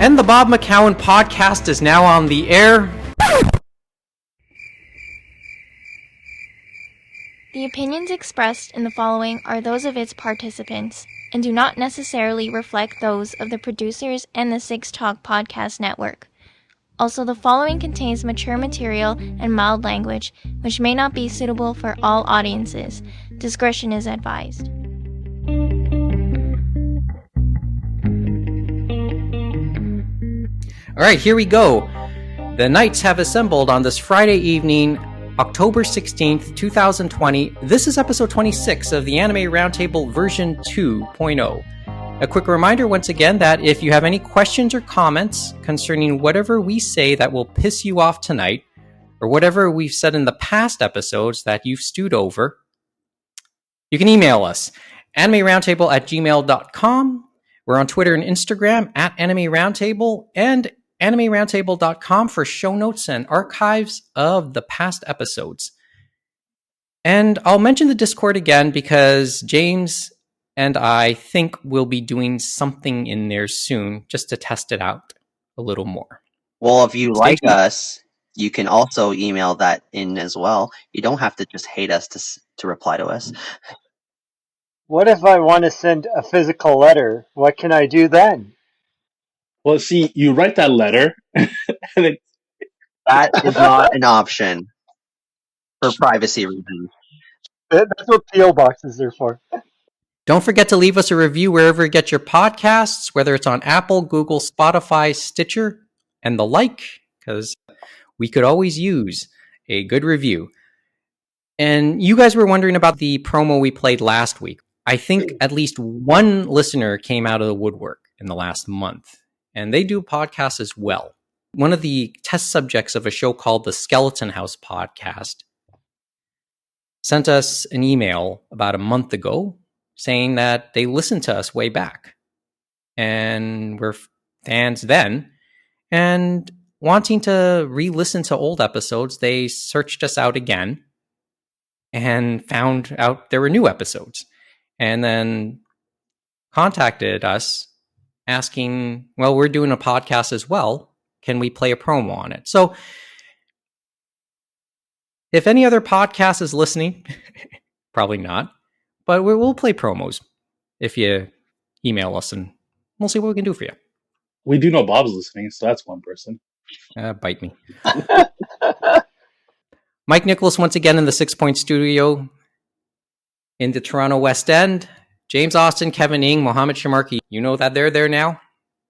And the Bob McCowan podcast is now on the air. The opinions expressed in the following are those of its participants and do not necessarily reflect those of the producers and the Six Talk Podcast Network. Also, the following contains mature material and mild language, which may not be suitable for all audiences. Discretion is advised. All right, here we go. The Knights have assembled on this Friday evening, October 16th, 2020. This is episode 26 of the Anime Roundtable version 2.0. A quick reminder once again that if you have any questions or comments concerning whatever we say that will piss you off tonight, or whatever we've said in the past episodes that you've stewed over, you can email us, animeroundtable@gmail.com. We're on Twitter and Instagram @AnimeRoundtable, and animeroundtable.com for show notes and archives of the past episodes. And I'll mention the Discord again because James and I think we'll be doing something in there soon just to test it out a little more. Well, if you like us, you can also email that in as well. You don't have to just hate us to reply to us. What if I want to send a physical letter? What can I do then? Well, see, you write that letter, and that is not an option for privacy reasons. That's what P.O. boxes are for. Don't forget to leave us a review wherever you get your podcasts, whether it's on Apple, Google, Spotify, Stitcher, and the like, because we could always use a good review. And you guys were wondering about the promo we played last week. I think at least one listener came out of the woodwork in the last month, and they do podcasts as well. One of the test subjects of a show called the Skeleton House podcast sent us an email about a month ago saying that they listened to us way back and were fans then, and wanting to re-listen to old episodes, they searched us out again and found out there were new episodes, and then contacted us asking, well, we're doing a podcast as well. Can we play a promo on it? So if any other podcast is listening, probably not, but we'll play promos if you email us, and we'll see what we can do for you. We do know Bob's listening, so that's one person. Bite me. Mike Nicolas once again in the 6 Point Studio in the Toronto West End. James Austin, Kevin Ng, Mohamed Sharmarke. You know that they're there now?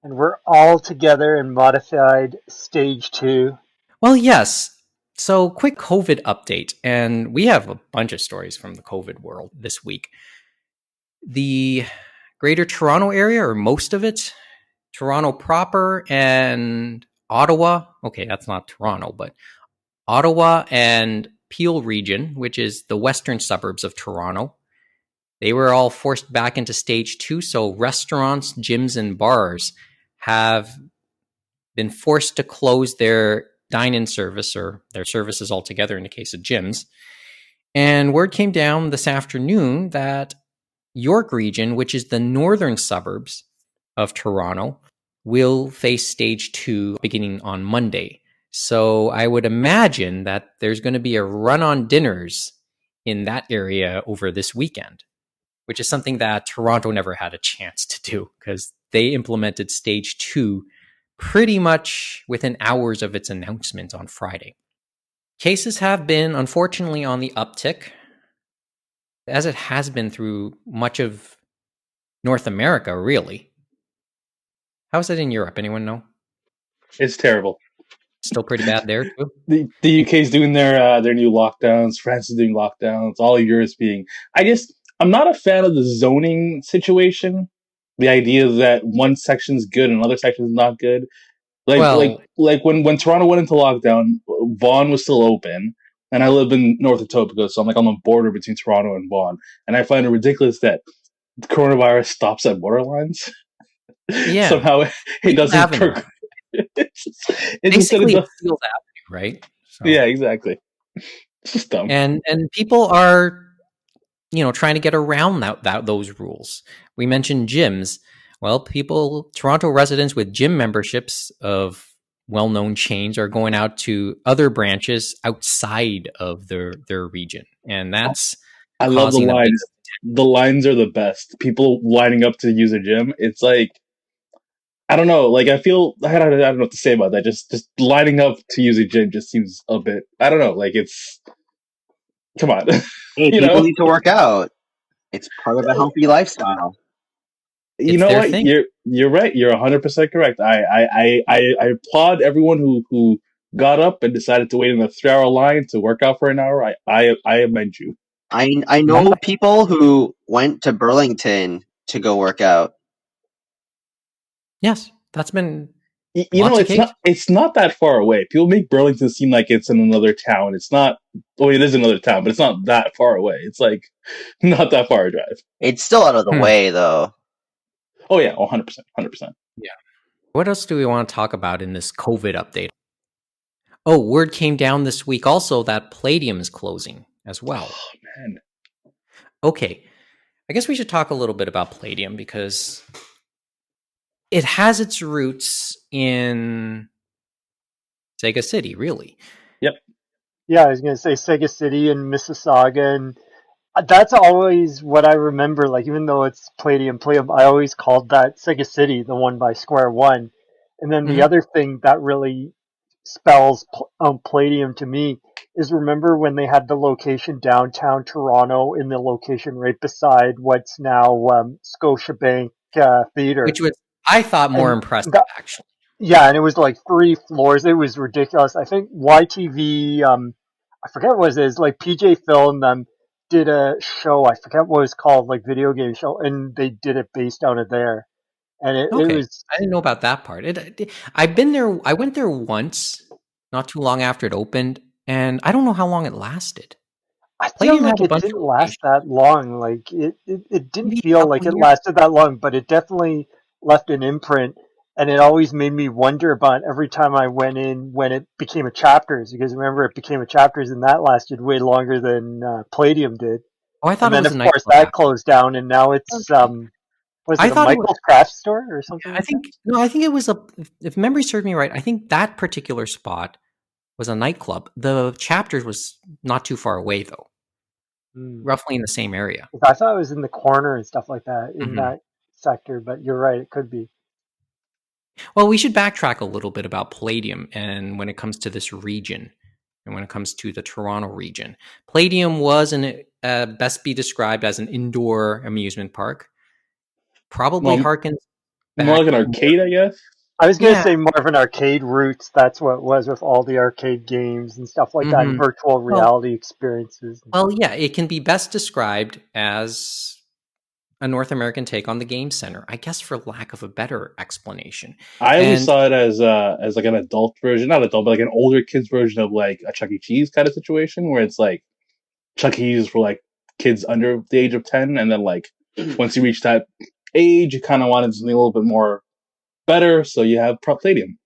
And we're all together in modified stage 2. Well, yes. So, quick COVID update. And we have a bunch of stories from the COVID world this week. The Greater Toronto area, or most of it, Toronto proper and Ottawa. Okay, that's not Toronto, but Ottawa and Peel region, which is the western suburbs of Toronto. They were all forced back into stage 2. So restaurants, gyms, and bars have been forced to close their dine-in service, or their services altogether in the case of gyms. And word came down this afternoon that York region, which is the northern suburbs of Toronto, will face stage 2 beginning on Monday. So I would imagine that there's going to be a run on dinners in that area over this weekend, which is something that Toronto never had a chance to do because they implemented stage 2 pretty much within hours of its announcement on Friday. Cases have been, unfortunately, on the uptick, as it has been through much of North America, really. How's it in Europe? Anyone know? It's terrible. Still pretty bad there, too? The UK's doing their new lockdowns. France is doing lockdowns. All of Europe's being... I guess I'm not a fan of the zoning situation. The idea that one section's good and another section's not good. Like when Toronto went into lockdown, Vaughan was still open, and I live in North Etobicoke, so I'm like on the border between Toronto and Vaughan. And I find it ridiculous that the coronavirus stops at borderlines. Yeah. Somehow it doesn't. Basically, it feels avenue, right? So. Yeah, exactly. It's just dumb. And people are, trying to get around those rules. We mentioned gyms. Well, Toronto residents with gym memberships of well-known chains are going out to other branches outside of their region, and that's I love the causing a big. lines. The lines are the best. People lining up to use a gym. It's like, I don't know. Like, I don't know what to say about that. Just lining up to use a gym just seems a bit. I don't know. Like, it's, come on, Hey, you people know. need to work out. It's part of a healthy lifestyle. You It's know their what? thing. You're right. You're 100% correct. I applaud everyone who got up and decided to wait in a 3 hour line to work out for an hour. I commend you. I know people who went to Burlington to go work out. Yes, that's been You know, lots of cases. it's not that far away. People make Burlington seem like it's in another town. It's not. Oh, it is another town, but it's not that far away. It's like not that far a drive. It's still out of the way, though. Oh yeah, 100%, 100%. Yeah. What else do we want to talk about in this COVID update? Oh, word came down this week also that Palladium is closing as well. Oh man. Okay, I guess we should talk a little bit about Palladium because it has its roots in Sega City, really. Yep. Yeah, I was going to say Sega City and Mississauga, and that's always what I remember. Like, even though it's Palladium, I always called that Sega City, the one by Square One. And then the other thing that really spells Palladium to me is, remember when they had the location downtown Toronto in the location right beside what's now Scotiabank Theatre. Which was, I thought, more And impressive, actually. yeah, and it was like 3 floors. It was ridiculous. I think YTV, I forget what it is, like PJ Film did a show, I forget what it was called, like video game show, and they did it based out of there. And it Okay, was, I didn't know about that part. I've been there. I went there once, not too long after it opened, and I don't know how long it lasted. I feel Palladium like had a it bunch didn't of last locations, that long. Like it didn't maybe a feel couple like it years. lasted that long, but it definitely left an imprint. And it always made me wonder about every time I went in when it became a chapters, because remember it became a chapters and that lasted way longer than Palladium did. Oh, I And thought it then was of a course nightclub that after. closed down, and now it's Okay. was I it a thought it was. Michael's Craft Store or something I like that? think no. I think it was a. If memory serves me right, I think that particular spot was a nightclub. The chapters was not too far away though, Hmm. roughly in the same area. I thought it was in the corner and stuff like that in Hmm. that sector, but you're right, it could be. Well, we should backtrack a little bit about Palladium and when it comes to this region and when it comes to the Toronto region. Palladium was best be described as an indoor amusement park. Probably Well, harkens more like back an more. arcade, I guess. I was gonna Yeah. say more of an arcade roots. That's what it was with all the arcade games and stuff like that, and Hmm. virtual Well, reality experiences. yeah, it can be best described as a North American take on the Game Center, I guess, for lack of a better explanation. I always And saw it as like an adult version, not adult, but like an older kids version of like a Chuck E. Cheese kind of situation, where it's like Chuck E. Cheese for like kids under the age of 10, and then like once you reach that age, you kind of wanted something a little bit more better, so you have Prop Stadium.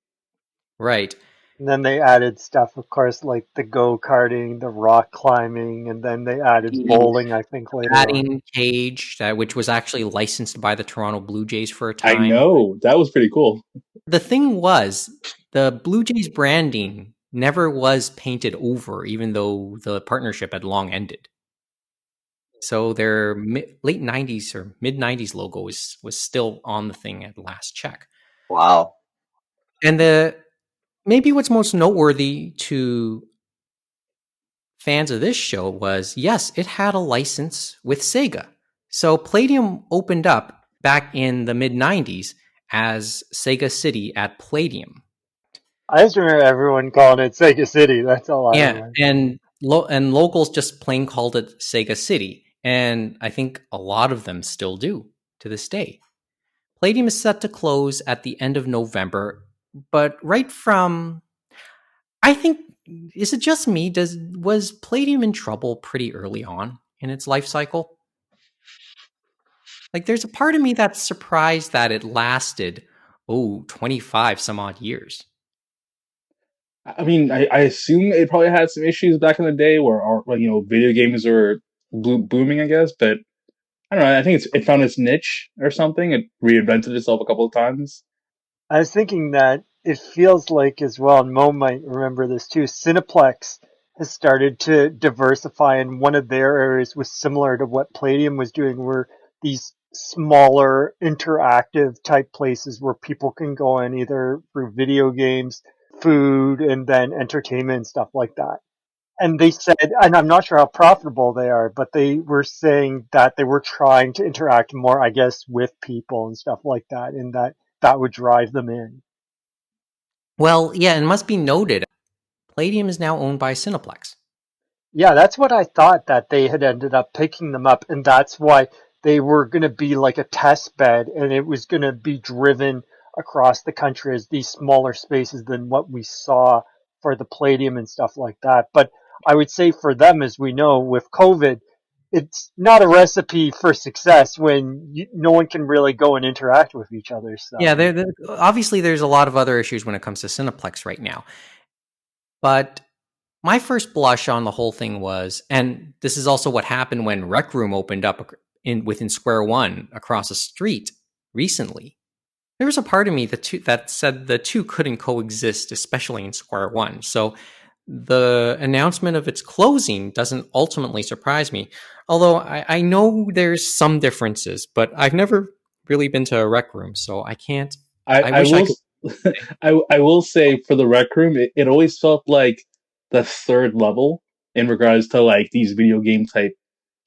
right, And then they added stuff, of course, like the go-karting, the rock climbing, and then they added the bowling, I think, later on. batting cage, which was actually licensed by the Toronto Blue Jays for a I time. know that was pretty cool. The thing was, the Blue Jays branding never was painted over, even though the partnership had long ended. So their late '90s or mid '90s logo was still on the thing at last check. Wow. And maybe what's most noteworthy to fans of this show was, yes, it had a license with Sega. So Palladium opened up back in the mid '90s as Sega City at Palladium. I just remember everyone calling it Sega City. That's all I Yeah, remember. and locals just plain called it Sega City, and I think a lot of them still do to this day. Palladium is set to close at the end of November, but right from, I think, is it just me? Was Palladium in trouble pretty early on in its life cycle? Like, there's a part of me that's surprised that it lasted 25 some odd years. I mean, I assume it probably had some issues back in the day where, video games were booming, I guess. But I don't know. I think it found its niche or something. It reinvented itself a couple of times. I was thinking that it feels like as well, and Mo might remember this too, Cineplex has started to diversify, and one of their areas was similar to what Palladium was doing, where these smaller interactive type places where people can go in either through video games, food, and then entertainment and stuff like that. And they said, and I'm not sure how profitable they are, but they were saying that they were trying to interact more, I guess, with people and stuff like that, and that would drive them in. Well, yeah, it must be noted, Palladium is now owned by Cineplex. Yeah, that's what I thought, that they had ended up picking them up, and that's why they were going to be like a test bed, and it was going to be driven across the country as these smaller spaces than what we saw for the Palladium and stuff like that. But I would say for them, as we know, with COVID, it's not a recipe for success when no one can really go and interact with each other. So Yeah, obviously there's a lot of other issues when it comes to Cineplex right now. But my first blush on the whole thing was, and this is also what happened when Rec Room opened up within Square One across the street recently. There was a part of me that said the two couldn't coexist, especially in Square One. So the announcement of its closing doesn't ultimately surprise me. Although I know there's some differences, but I've never really been to a Rec Room, so I can't. I I wish I will could. I will say for the Rec Room, it always felt like the third level in regards to like these video game type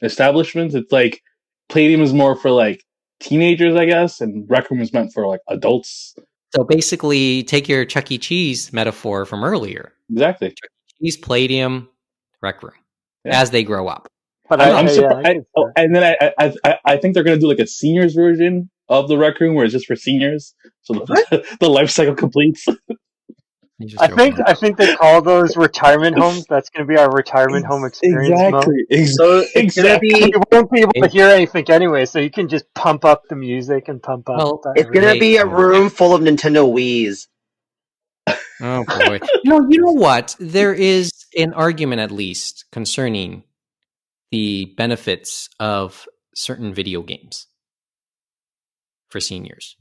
establishments. It's like Palladium is more for like teenagers, I guess, and Rec Room is meant for like adults. So basically, take your Chuck E. Cheese metaphor from earlier. Exactly. Chuck E. Cheese, Palladium, Rec Room, Yeah. as they grow up. but I'm yeah, I surprised. could say Oh, and then I think they're gonna do like a seniors version of the Rec Room where it's just for seniors, so the life cycle completes. You're just joking. I think they call those retirement homes. That's going to be our retirement home experience, Mo. So it's gonna Exactly. be You won't be able to hear anything anyway, so you can just pump up the music and pump up Well, it's gonna everything. be a room full of Nintendo Wii's. oh boy. You know what? There is an argument, at least, concerning the benefits of certain video games for seniors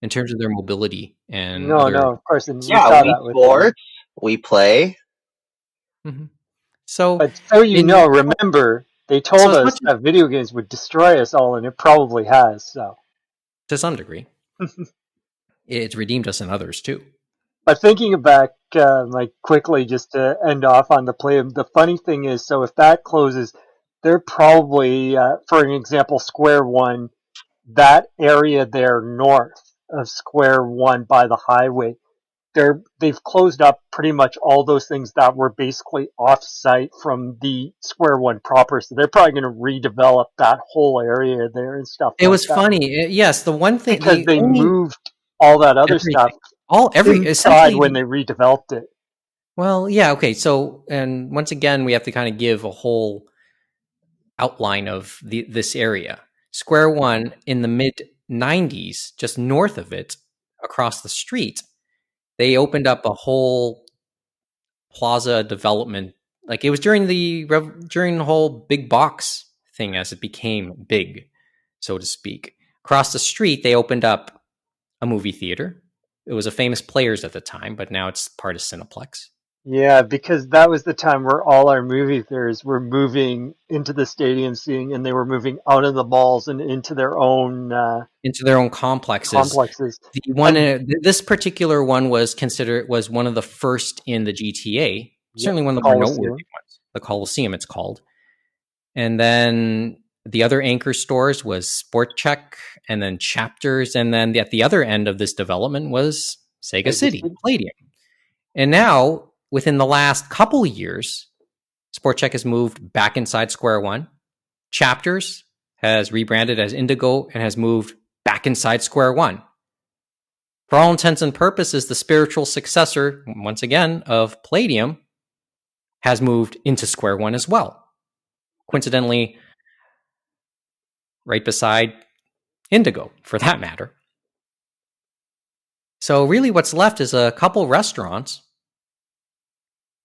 in terms of their mobility and No, other. no, of course, and we Yeah, saw Wii that with them. Sports. We play. Mhm. So, But so you in know, remember, they so told as us much as that video games would destroy us all, and it probably has. So, to some degree, it's redeemed us in others too. but thinking back, like quickly, just to end off on the play, the funny thing is, so if that closes, they're probably, for an example, Square One, that area there north of Square One by the highway, they've closed up pretty much all those things that were basically off site from the Square One proper. So they're probably going to redevelop that whole area there and stuff It like was that funny. Yes, the one thing, because the they only moved all that other stuff everything, inside essentially. when they redeveloped it. Well, yeah, okay. So, and once again, we have to kind of give a whole outline of this area. Square One in the mid 90s, just north of it, across the street, they opened up a whole plaza development. Like it was during the whole big box thing as it became big, so to speak. Across the street, they opened up a movie theater. It was a Famous Players at the time, but now it's part of Cineplex. Yeah, because that was the time where all our movie theaters were moving into the stadium seating, and they were moving out of the malls and into their own Into their own complexes. complexes. The one, And this particular one was one of the first in the GTA. yep, Certainly one of the more noteworthy Coliseum. ones. The Coliseum, it's called. And then the other anchor stores was Sport Check, and then Chapters, and then at the other end of this development was Sega City, Palladium. And now, within the last couple of years, Sport Check has moved back inside Square One. Chapters has rebranded as Indigo and has moved back inside Square One. For all intents and purposes, the spiritual successor, once again, of Palladium has moved into Square One as well. Coincidentally, right beside Indigo, for that matter. So really what's left is a couple restaurants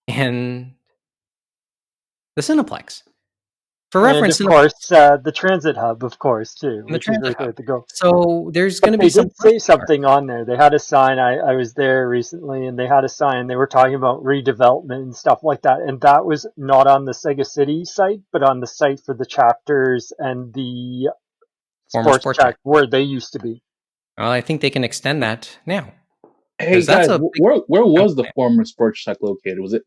and the Cineplex. For And reference, of course, the transit hub, of course, too, in the which is transit right there hub. at the go. So there's going But to be they some did say question marks. something on there. They had a sign. I was there recently, and they had a sign. They were talking about redevelopment and stuff like that. And that was not on the Sega City site, but on the site for the chapters and the Former sports Sport Check. check where they used to be. Well, I think they can extend that now Hey because that's guys, a big where chunk was of the land. former sports tech located? Was it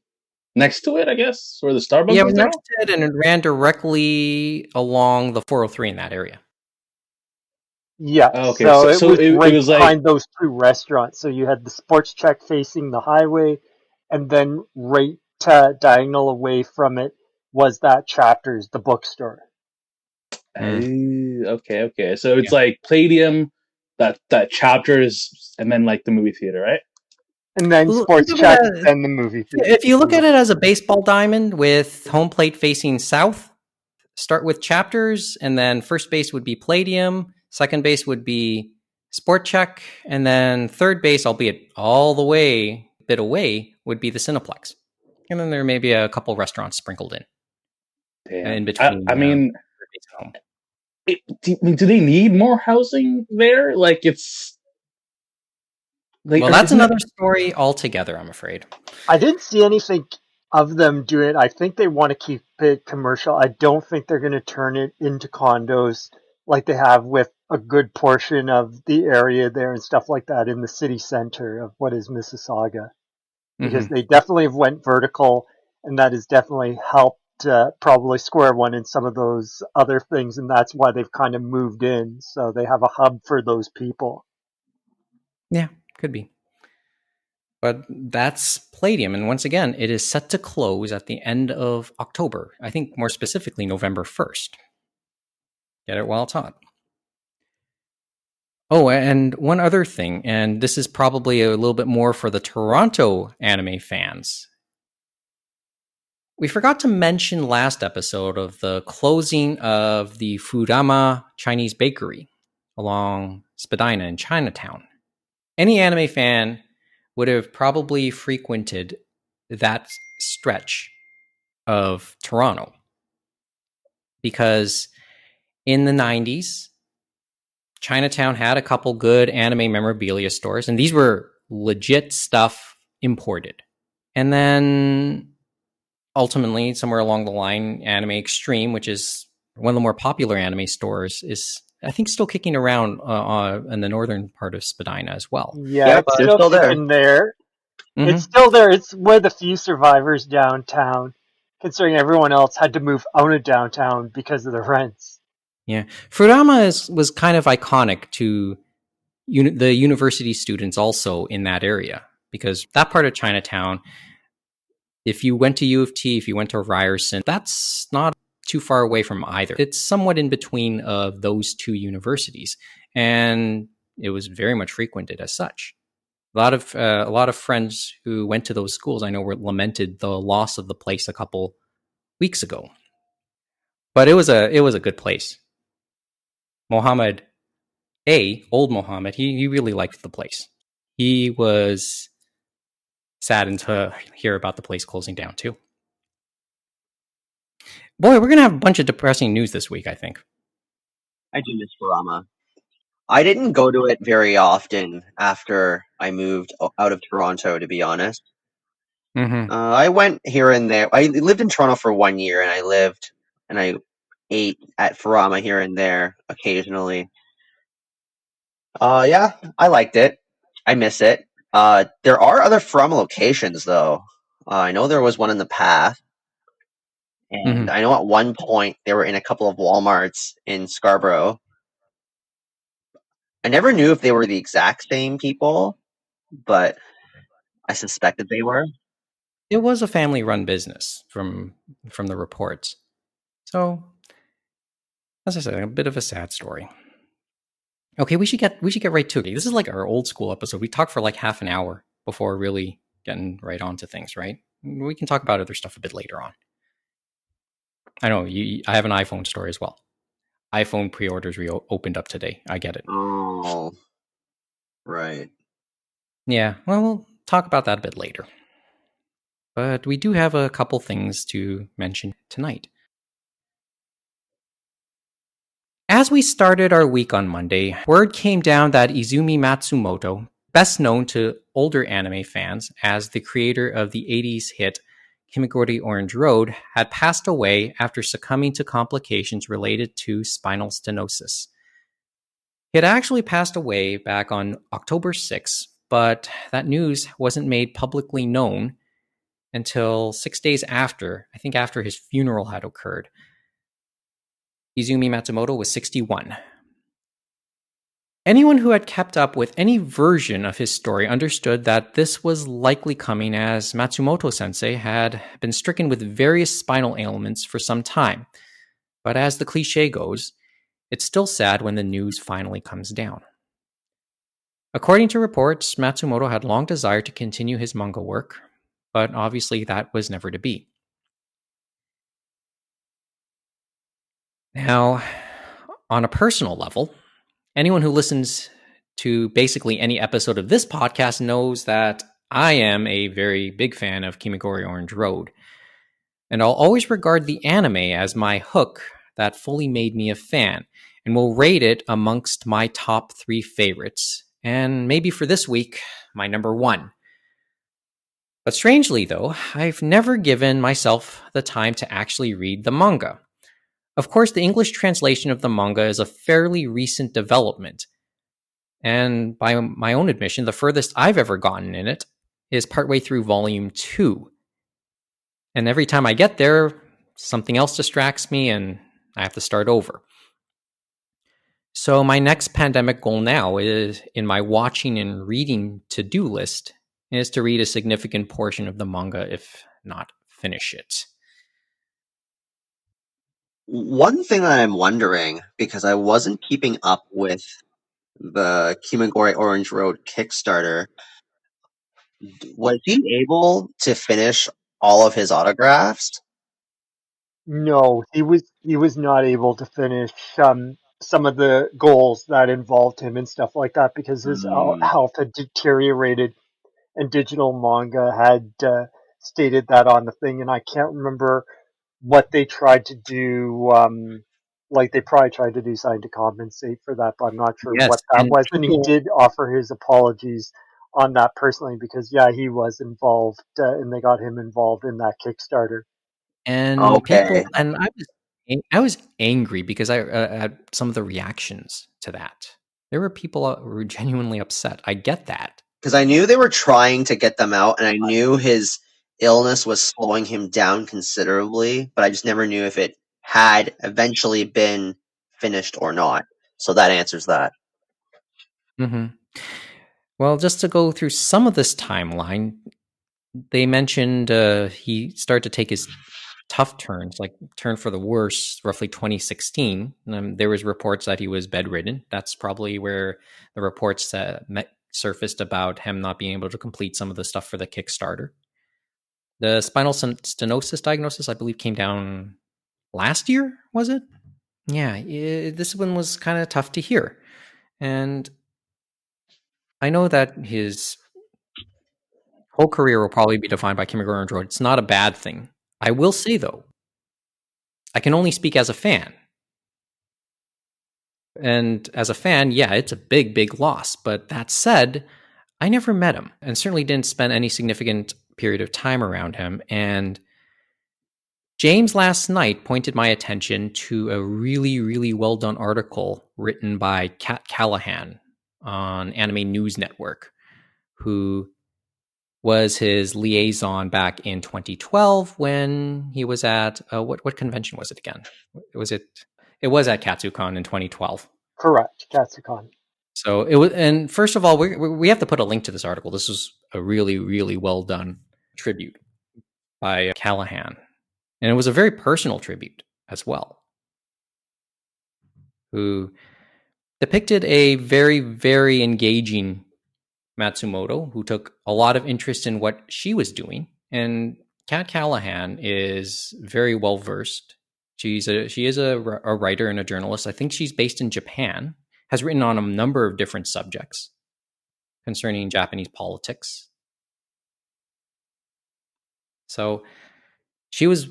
next to it, I guess, where the Starbucks Yeah, is next now? to it, and it ran directly along the 403 in that area. Yeah, Oh, okay, so it so was it right was like, behind those two restaurants. So you had the sports check facing the highway, and then right diagonal away from it was that chapters, the bookstore. Mm, okay. So it's yeah. like Palladium, that chapters, and then like the movie theater, right? And then Think sports of it check, as then the movie theater. if you look at it as a baseball diamond with home plate facing south. Start with chapters, and then first base would be Palladium, second base would be Sport Check, and then third base, albeit all the way bit away, would be the Cineplex. And then there may be a couple restaurants sprinkled in Damn. between I mean, third base and home. do they need more housing there? Like it's like, Well, that's isn't it? another story altogether, I'm afraid. I didn't see anything of them doing it. I think they want to keep it commercial. I don't think they're going to turn it into condos like they have with a good portion of the area there and stuff like that in the city center of what is Mississauga. Because Mm-hmm. they definitely have went vertical, and that has definitely helped probably square one in some of those other things, and that's why they've kind of moved in. So they have a hub for those people. Yeah, could be. But that's Palladium. And once again, it is set to close at the end of October. I think more specifically, November 1st. Get it while it's hot. Oh, and one other thing, and this is probably a little bit more for the Toronto anime fans. We forgot to mention last episode of the closing of the Fudama Chinese bakery along Spadina in Chinatown. Any anime fan would have probably frequented that stretch of Toronto because in the 90s, Chinatown had a couple good anime memorabilia stores, and these were legit stuff imported. And then ultimately, somewhere along the line, Anime Extreme, which is one of the more popular anime stores, is I think still kicking around in the northern part of Spadina as well. Yeah, Yep, it's they're still still there. kicking there. It's Mm-hmm. still there. It's one of the few survivors downtown, considering everyone else had to move out of downtown because of the rents. Yeah, Furama was kind of iconic to the university students also in that area because that part of Chinatown, if you went to U of T, if you went to Ryerson, that's not too far away from either. It's somewhat in between of those two universities, and it was very much frequented as such. A lot of friends who went to those schools I know were lamented the loss of the place a couple weeks ago. But it was a good place. Mohamed old Mohamed, he really liked the place. He was saddened to hear about the place closing down too. Boy, we're gonna have a bunch of depressing news this week, I think. I do miss Kurama. I didn't go to it very often after I moved out of Toronto, to be honest. Mm-hmm. I went here and there. I lived in Toronto for 1 year, and I ate at Furama here and there occasionally. Yeah, I liked it. I miss it. There are other Furama locations though. I know there was one in the past, and Mm-hmm. I know at one point they were in a couple of WalMarts in Scarborough. I never knew if they were the exact same people, but I suspected they were. It was a family-run business from the reports. So, as I said, a bit of a sad story. Okay, we should get right to it. This is like our old school episode. We talked for like half an hour before really getting right onto things, right? We can talk about other stuff a bit later on. I know I have an iPhone story as well. iPhone pre-orders opened up today. I get it. Oh, right. Yeah, well, we'll talk about that a bit later. But we do have a couple things to mention tonight. as we started our week on Monday, word came down that Izumi Matsumoto, best known to older anime fans as the creator of the 80s hit Kimagure Orange Road, had passed away after succumbing to complications related to spinal stenosis. He had actually passed away back on October 6th, but that news wasn't made publicly known until 6 days after, I think after his funeral had occurred. Izumi Matsumoto was 61. Anyone who had kept up with any version of his story understood that this was likely coming, as Matsumoto sensei had been stricken with various spinal ailments for some time. But as the cliche goes, it's still sad when the news finally comes down. According to reports, Matsumoto had long desired to continue his manga work, but obviously that was never to be. Now, on a personal level, anyone who listens to basically any episode of this podcast knows that I am a very big fan of Kimagure Orange Road, and I'll always regard the anime as my hook that fully made me a fan, and will rate it amongst my top 3 favorites, and maybe for this week, my number 1. But strangely though, I've never given myself the time to actually read the manga. Of course, the English translation of the manga is a fairly recent development, and by my own admission, the furthest I've ever gotten in it is partway through volume 2. And every time I get there, something else distracts me and I have to start over. So my next pandemic goal now is, in my watching and reading to-do list, is to read a significant portion of the manga, if not finish it. One thing that I'm wondering, because I wasn't keeping up with the Kimagure Orange Road Kickstarter, was he able to finish all of his autographs? No, he was not able to finish some of the goals that involved him and stuff like that because his Hmm. health had deteriorated, and digital manga had stated that on the thing, and I can't remember what they tried to do. Like they probably tried to do something to compensate for that, but I'm not sure Yes, what that and was. And he people did offer his apologies on that personally because yeah, he was involved, and they got him involved in that Kickstarter. Okay. and I was angry because I at some of the reactions to that. There were people who were genuinely upset. I get that. Because I knew they were trying to get them out, and I knew his illness was slowing him down considerably, but I just never knew if it had eventually been finished or not. So that answers that. hmm Well, just to go through some of this timeline, they mentioned he started to take his tough turns, like turn for the worse, roughly 2016. There was reports that he was bedridden. That's probably where the reports surfaced about him not being able to complete some of the stuff for the Kickstarter. The spinal stenosis diagnosis, I believe, came down last year, was it? Yeah, this one was kind of tough to hear. And I know that his whole career will probably be defined by Kimagure Orange Road. It's not a bad thing. I will say, though, I can only speak as a fan. And as a fan, yeah, it's a big, big loss. But that said, I never met him and certainly didn't spend any significant period of time around him. And James last night pointed my attention to a really, really well done article written by Kat Callahan on Anime News Network, who was his liaison back in 2012 when he was at what convention was it again? It was at Katsucon in 2012. Correct, Katsucon. So it was, and first of all, we have to put a link to this article. This was a really, really well done tribute by Callahan, and it was a very personal tribute as well, who depicted a very, very engaging Matsumoto, who took a lot of interest in what she was doing. And Kat Callahan is very well versed. She is a writer and a journalist. I think she's based in Japan. Has written on a number of different subjects concerning Japanese politics. So she was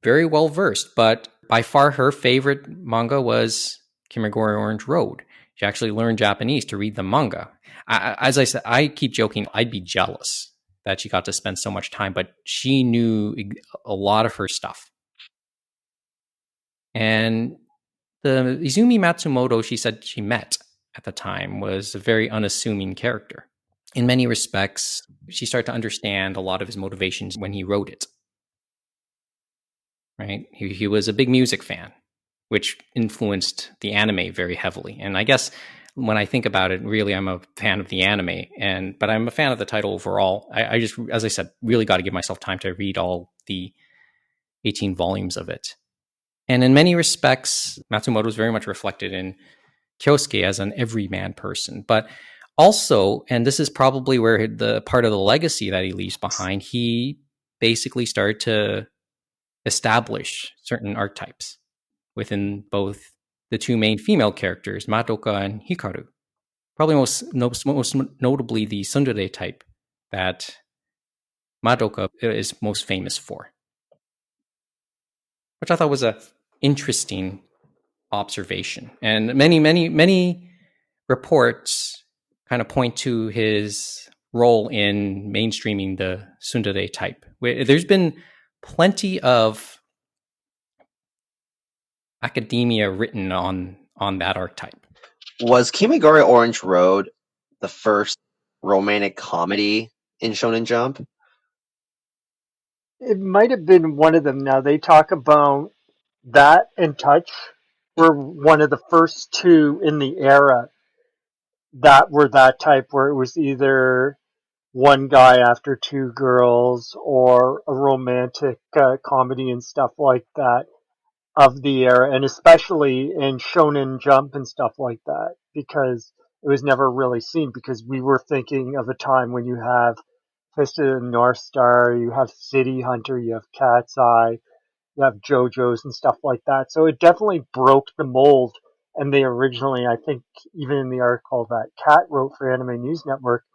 very well versed, but by far her favorite manga was Kimagure Orange Road. She actually learned Japanese to read the manga. As I said, I keep joking, I'd be jealous that she got to spend so much time, but she knew a lot of her stuff. And the Izumi Matsumoto she said she met at the time was a very unassuming character. In many respects, she started to understand a lot of his motivations when he wrote it. Right? He was a big music fan, which influenced the anime very heavily. And I guess when I think about it, really, I'm a fan of the anime, but I'm a fan of the title overall. I just, as I said, really got to give myself time to read all the 18 volumes of it. And in many respects, Matsumoto is very much reflected in Kyosuke as an everyman person. But also, and this is probably where the part of the legacy that he leaves behind, he basically started to establish certain archetypes within both the two main female characters, Madoka and Hikaru. Probably most notably the tsundere type that Madoka is most famous for, which I thought was a interesting observation. And many reports kind of point to his role in mainstreaming the tsundere type. There's been plenty of academia written on that archetype. Was Kimagure Orange Road the first romantic comedy in Shonen Jump? It might have been one of them. Now they talk about that and Touch were one of the first two in the era that were that type, where it was either one guy after two girls or a romantic comedy and stuff like that of the era, and especially in Shonen Jump and stuff like that, because it was never really seen, because we were thinking of a time when you have Fist of the North Star, you have City Hunter, you have Cat's Eye, you have JoJo's and stuff like that. So it definitely broke the mold. And they originally, I think, even in the article that Kat wrote for Anime News Network,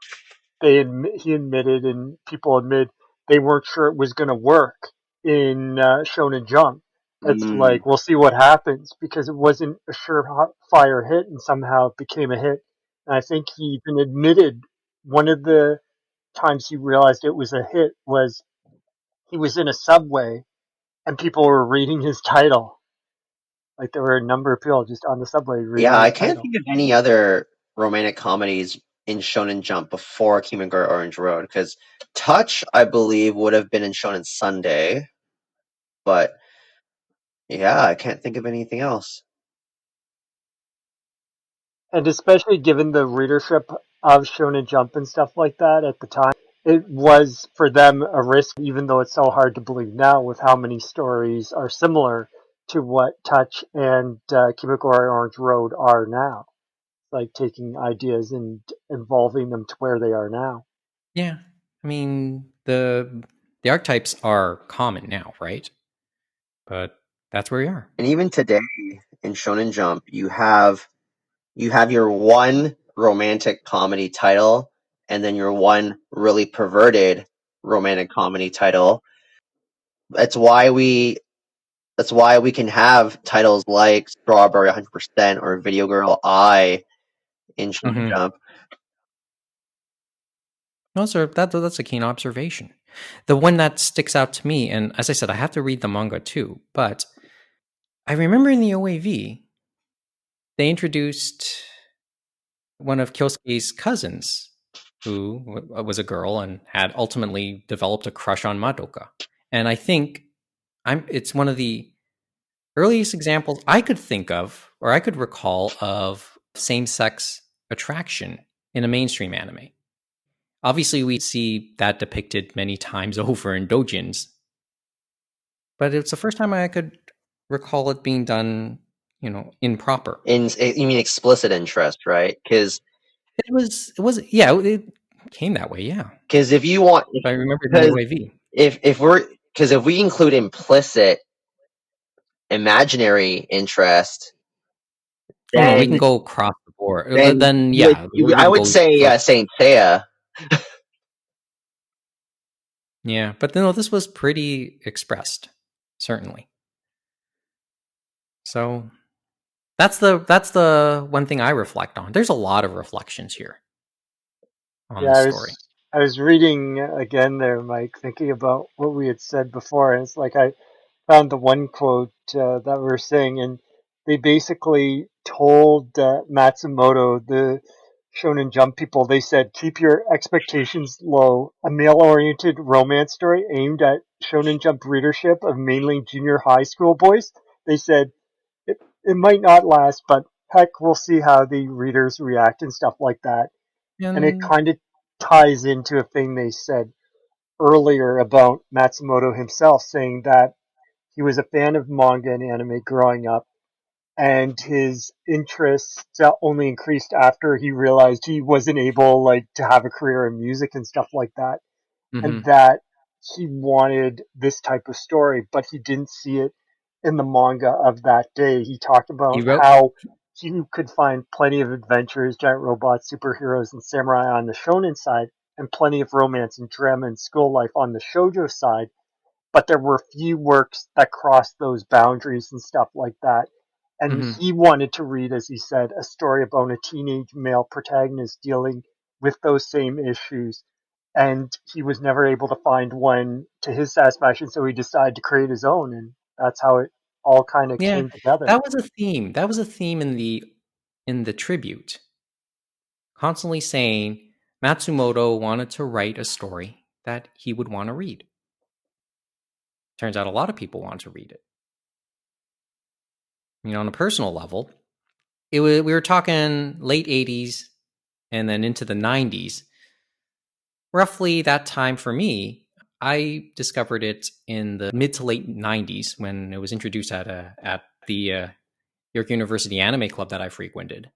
he admitted and people admit they weren't sure it was going to work in Shonen Jump. It's Mm, like, we'll see what happens, because it wasn't a surefire hit and somehow it became a hit. And I think he even admitted one of the times he realized it was a hit was he was in a subway and people were reading his title. Like there were a number of people just on the subway yeah, reading I his can't title. think of any other romantic comedies in Shonen Jump before Kimagure Orange Road, because Touch, I believe, would have been in Shonen Sunday, but yeah, I can't think of anything else. And especially given the readership of Shonen Jump and stuff like that at the time, it was for them a risk, even though it's so hard to believe now with how many stories are similar to what Touch and Kimagure Orange Road are now. Like taking ideas and involving them to where they are now. Yeah, I mean the archetypes are common now, right? But that's where we are. And even today in Shonen Jump, you have your one romantic comedy title and then your one really perverted romantic comedy title. That's why we that's why we can have titles like Strawberry 100% or Video Girl I in Shonen Mm-hmm. Jump. That's a keen observation. The one that sticks out to me, and as I said, I have to read the manga too, but I remember in the OAV they introduced one of Kyosuke's cousins, who was a girl and had ultimately developed a crush on Madoka. And I think it's one of the earliest examples I could think of, or I could recall, of same-sex attraction in a mainstream anime. Obviously, we see that depicted many times over in doujins, but it's the first time I could recall it being done, improper. You mean explicit interest, right? It came that way, yeah. If you want, But I remember it in the because OAV. if we include implicit imaginary interest, Oh no, we can then go across the board. then Then yeah, I we can would go say for Saint Seiya. yeah. But no, this was pretty expressed, certainly. So That's the one thing I reflect on. There's a lot of reflections here on Yeah, the story. I was reading again there, Mike, thinking about what we had said before, and it's like I found the one quote that we were saying, and they basically told Matsumoto, the Shonen Jump people, they said, keep your expectations low. A male-oriented romance story aimed at Shonen Jump readership of mainly junior high school boys. They said, it might not last, but heck, we'll see how the readers react and stuff like that. And it And kind of ties into a thing they said earlier about Matsumoto himself, saying that he was a fan of manga and anime growing up, and his interest only increased after he realized he wasn't able like to have a career in music and stuff like that, and mm-hmm. that he wanted this type of story, but he didn't see it in the manga of that day. He talked He about wrote. how he could find plenty of adventures, giant robots, superheroes, and samurai on the shonen side, and plenty of romance and drama and school life on the shoujo side, but there were few works that crossed those boundaries and stuff like that. And Mm-hmm. he wanted to read, as he said, a story about a teenage male protagonist dealing with those same issues. And he was never able to find one to his satisfaction, so he decided to create his own, and that's how it all kind of Yeah, came together. that was a theme. That was a theme in the tribute. Constantly saying Matsumoto wanted to write a story that he would want to read. Turns out a lot of people want to read it. On a personal level, we were talking late 80s and then into the 90s. Roughly that time for me, I discovered it in the mid to late 90s when it was introduced at the York University Anime Club that I frequented.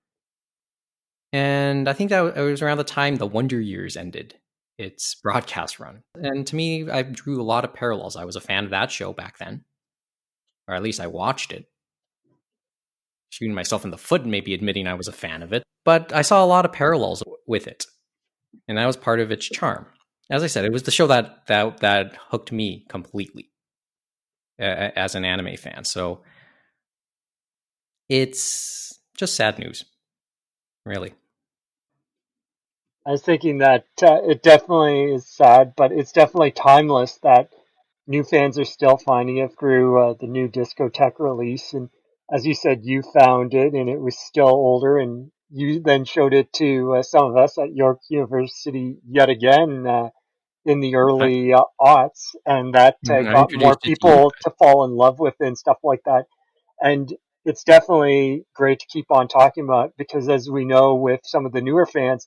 And I think that it was around the time the Wonder Years ended its broadcast run. And to me, I drew a lot of parallels. I was a fan of that show back then, or at least I watched it. Shooting myself in the foot and maybe admitting I was a fan of it. But I saw a lot of parallels with it. And that was part of its charm. As I said, it was the show that hooked me completely as an anime fan. So it's just sad news, really. I was thinking that it definitely is sad, but it's definitely timeless that new fans are still finding it through the new discotheque release. And as you said, you found it and it was still older, and you then showed it to some of us at York University yet again in the I, early aughts, and that I got more introduced it to you people to fall in love with it and stuff like that. And it's definitely great to keep on talking about, because as we know with some of the newer fans,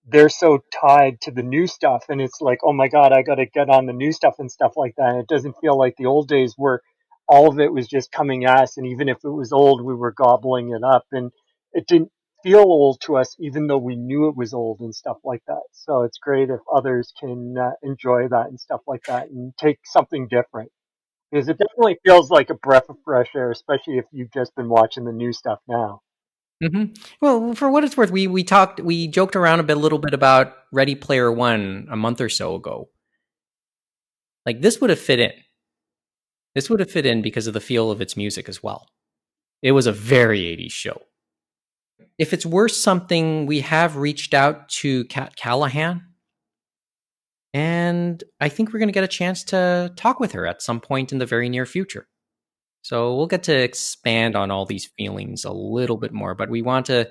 they're so tied to the new stuff, and it's like, oh my god, I got to get on the new stuff and stuff like that. And it doesn't feel like the old days where all of it was just coming at us, and even if it was old, we were gobbling it up, and it didn't feel old to us even though we knew it was old and stuff like that. So it's great if others can enjoy that and stuff like that and take something different, because it definitely feels like a breath of fresh air, especially if you've just been watching the new stuff now. Mm-hmm. Well, for what it's worth, we joked around a little bit about Ready Player One a month or so ago. Like this would have fit in. This would have fit in because of the feel of its music as well. It was a very 80s show. If it's worth something, we have reached out to Kat Callahan, and I think we're going to get a chance to talk with her at some point in the very near future. So we'll get to expand on all these feelings a little bit more, but we want to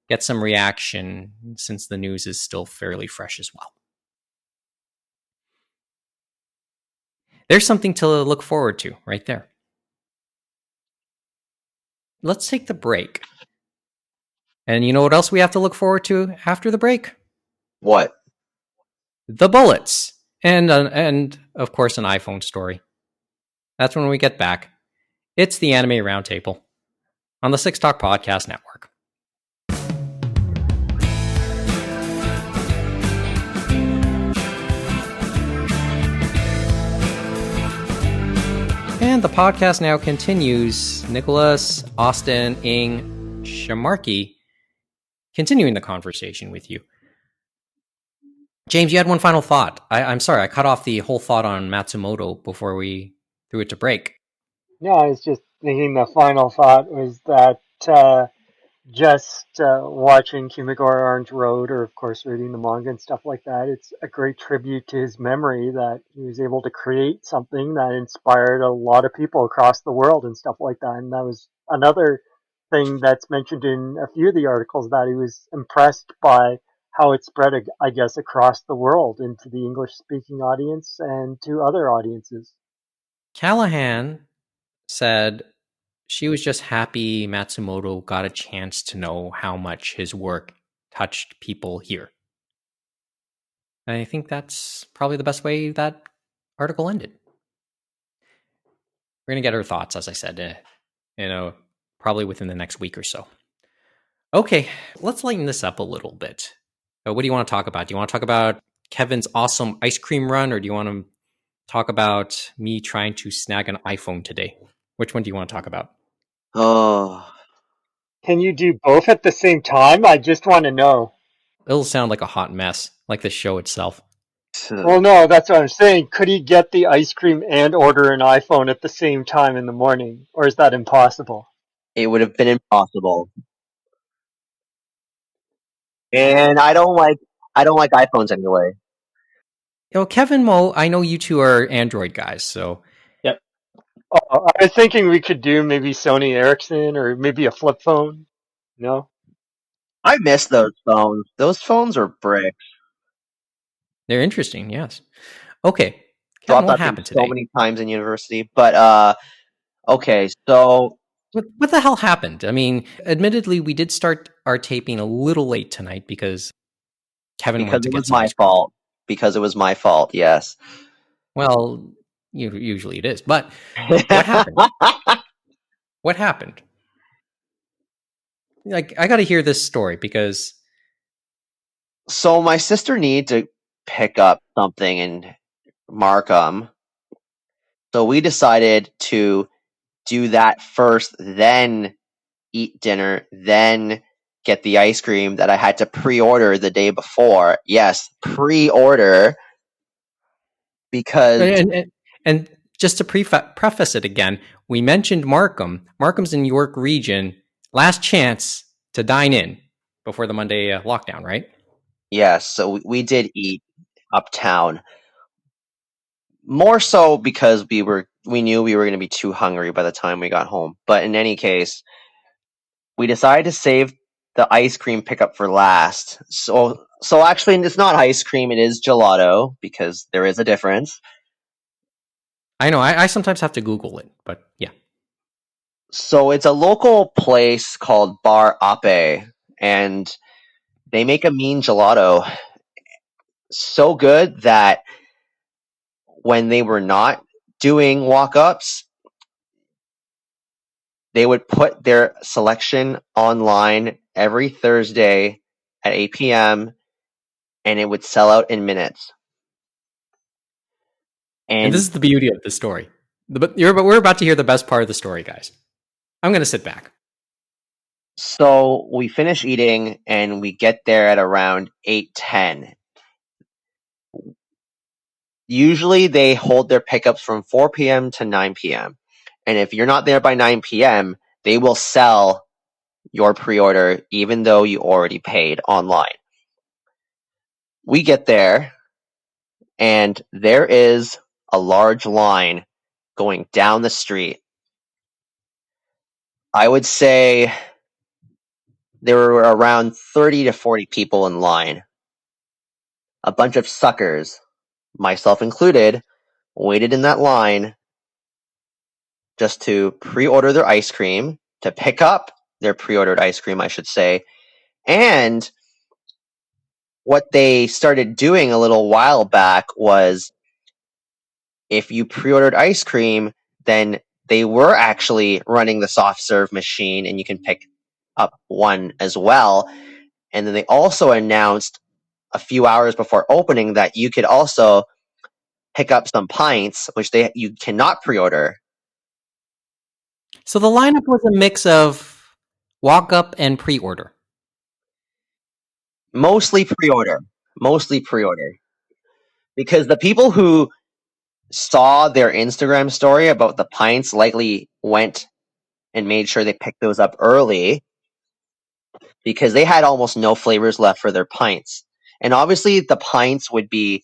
get some reaction since the news is still fairly fresh as well. There's something to look forward to right there. Let's take the break. And you know what else we have to look forward to after the break? What? The bullets. And of course, an iPhone story. That's when we get back. It's the Anime Roundtable on the Six Talk Podcast Network. And the podcast now continues. Nicolas, Austin, Ing, Sharmarke, continuing the conversation with you. James, you had one final thought. I'm sorry, I cut off the whole thought on Matsumoto before we threw it to break. No, I was just thinking the final thought was that just watching Kimagure Orange Road, or of course reading the manga and stuff like that. It's a great tribute to his memory that he was able to create something that inspired a lot of people across the world and stuff like that. And that was another thing that's mentioned in a few of the articles, that he was impressed by how it spread, I guess, across the world into the English speaking audience and to other audiences. Callahan said she was just happy Matsumoto got a chance to know how much his work touched people here. And I think that's probably the best way that article ended. We're going to get her thoughts, as I said, probably within the next week or so. Okay, let's lighten this up a little bit. What do you want to talk about? Do you want to talk about Kevin's awesome ice cream run, or do you want to talk about me trying to snag an iPhone today? Which one do you want to talk about? Oh, Can you do both at the same time? I just want to know. It'll sound like a hot mess, like the show itself. Well, no, that's what I'm saying. Could he get the ice cream and order an iPhone at the same time in the morning? Or is that impossible? it would have been impossible. And I don't like iPhones anyway. Kevin, Mo, I know you two are Android guys, so Yep. Oh, I was thinking we could do maybe Sony Ericsson or maybe a flip phone. No? I miss those phones. Those phones are bricks. they're interesting, yes. Okay, Kevin, Dropped what that thing happened so today? many times in university. But okay, so What the hell happened? I mean, admittedly, we did start our taping a little late tonight because Kevin because went to it get was some my ice cream. fault. Because it was my fault, yes. Well, usually it is. But what happened? What happened? Like, I got to hear this story because So my sister needed to pick up something in Markham. So we decided to do that first, then eat dinner, then get the ice cream that I had to pre-order the day before. Yes, pre-order, because and just to preface it again, we mentioned Markham. Markham's in York Region. Last chance to dine in before the Monday lockdown, right? yes, so we did eat uptown. More so because we knew we were going to be too hungry by the time we got home. But in any case, we decided to save the ice cream pickup for last. So actually, it's not ice cream; it is gelato, because there is a difference. I know. I sometimes have to Google it, but yeah. So it's a local place called Bar Ape, and they make a mean gelato. So good that when they were not doing walk-ups, they would put their selection online every Thursday at 8 p.m. and it would sell out in minutes. And this And is the beauty of the story. We're about to hear the best part of the story, guys. I'm going to sit back. so we finish eating and we get there at around 8:10. Usually they hold their pickups from 4 p.m. to 9 p.m. And if you're not there by 9 p.m., they will sell your pre-order even though you already paid online. We get there and there is a large line going down the street. I would say there were around 30 to 40 people in line. A bunch of suckers, myself included, waited in that line just to pre-order their ice cream, to pick up their pre-ordered ice cream, I should say. And what they started doing a little while back was, if you pre-ordered ice cream, then they were actually running the soft serve machine and you can pick up one as well. And then they also announced a few hours before opening that you could also pick up some pints, which you cannot pre-order. So the lineup was a mix of walk up and pre order. Mostly pre-order. Mostly pre-order. Because the people who saw their Instagram story about the pints likely went and made sure they picked those up early because they had almost no flavors left for their pints. And obviously the pints would be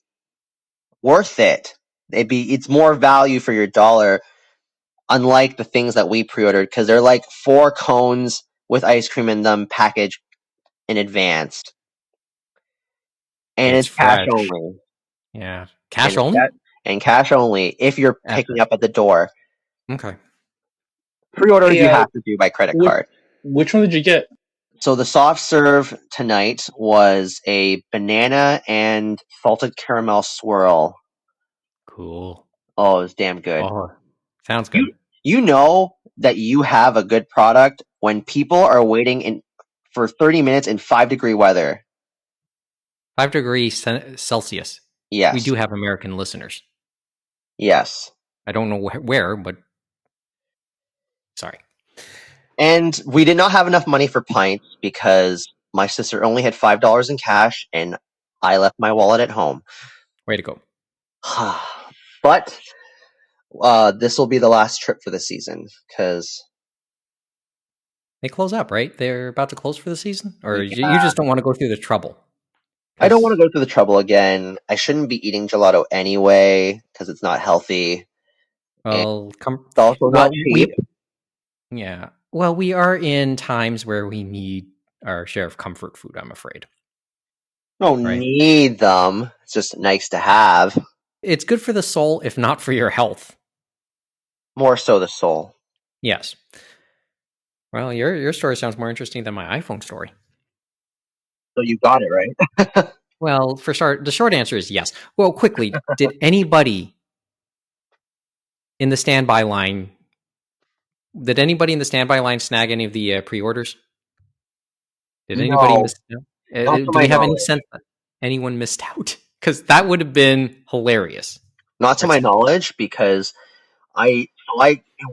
worth it. It's more value for your dollar, unlike the things that we pre-ordered, because they're like 4 cones with ice cream in them packaged in advance. And It's it's cash fresh. only. Yeah. And Cash it's only? cash only if you're picking up at the door. Okay. Pre-orders Hey, you have to do by credit card. which one did you get? So the soft serve tonight was a banana and salted caramel swirl. Cool. Oh, it was damn good. Oh, sounds good. You know that you have a good product when people are waiting for 30 minutes in 5-degree weather. 5 degrees Celsius. Yes. We do have American listeners. Yes. I don't know where, but sorry. And we did not have enough money for pints because my sister only had $5 in cash and I left my wallet at home. Way to go. But this will be the last trip for the season because They close up, right? They're about to close for the season? Or Yeah. you just don't want to go through the trouble? I don't want to go through the trouble again. I shouldn't be eating gelato anyway because it's not healthy. Well, It's also not cheap. Yeah. Well, we are in times where we need our share of comfort food, I'm afraid. Don't Right. need them. It's just nice to have. It's good for the soul, if not for your health. More so the soul. Yes. Well, your story sounds more interesting than my iPhone story. So you got it, right? Well, the short answer is yes. Well, quickly, did anybody in the standby line snag any of the pre-orders? Did anybody miss out? Not to Do my we have any knowledge. sense that anyone missed out? Because that would have been hilarious. Not to my knowledge, because I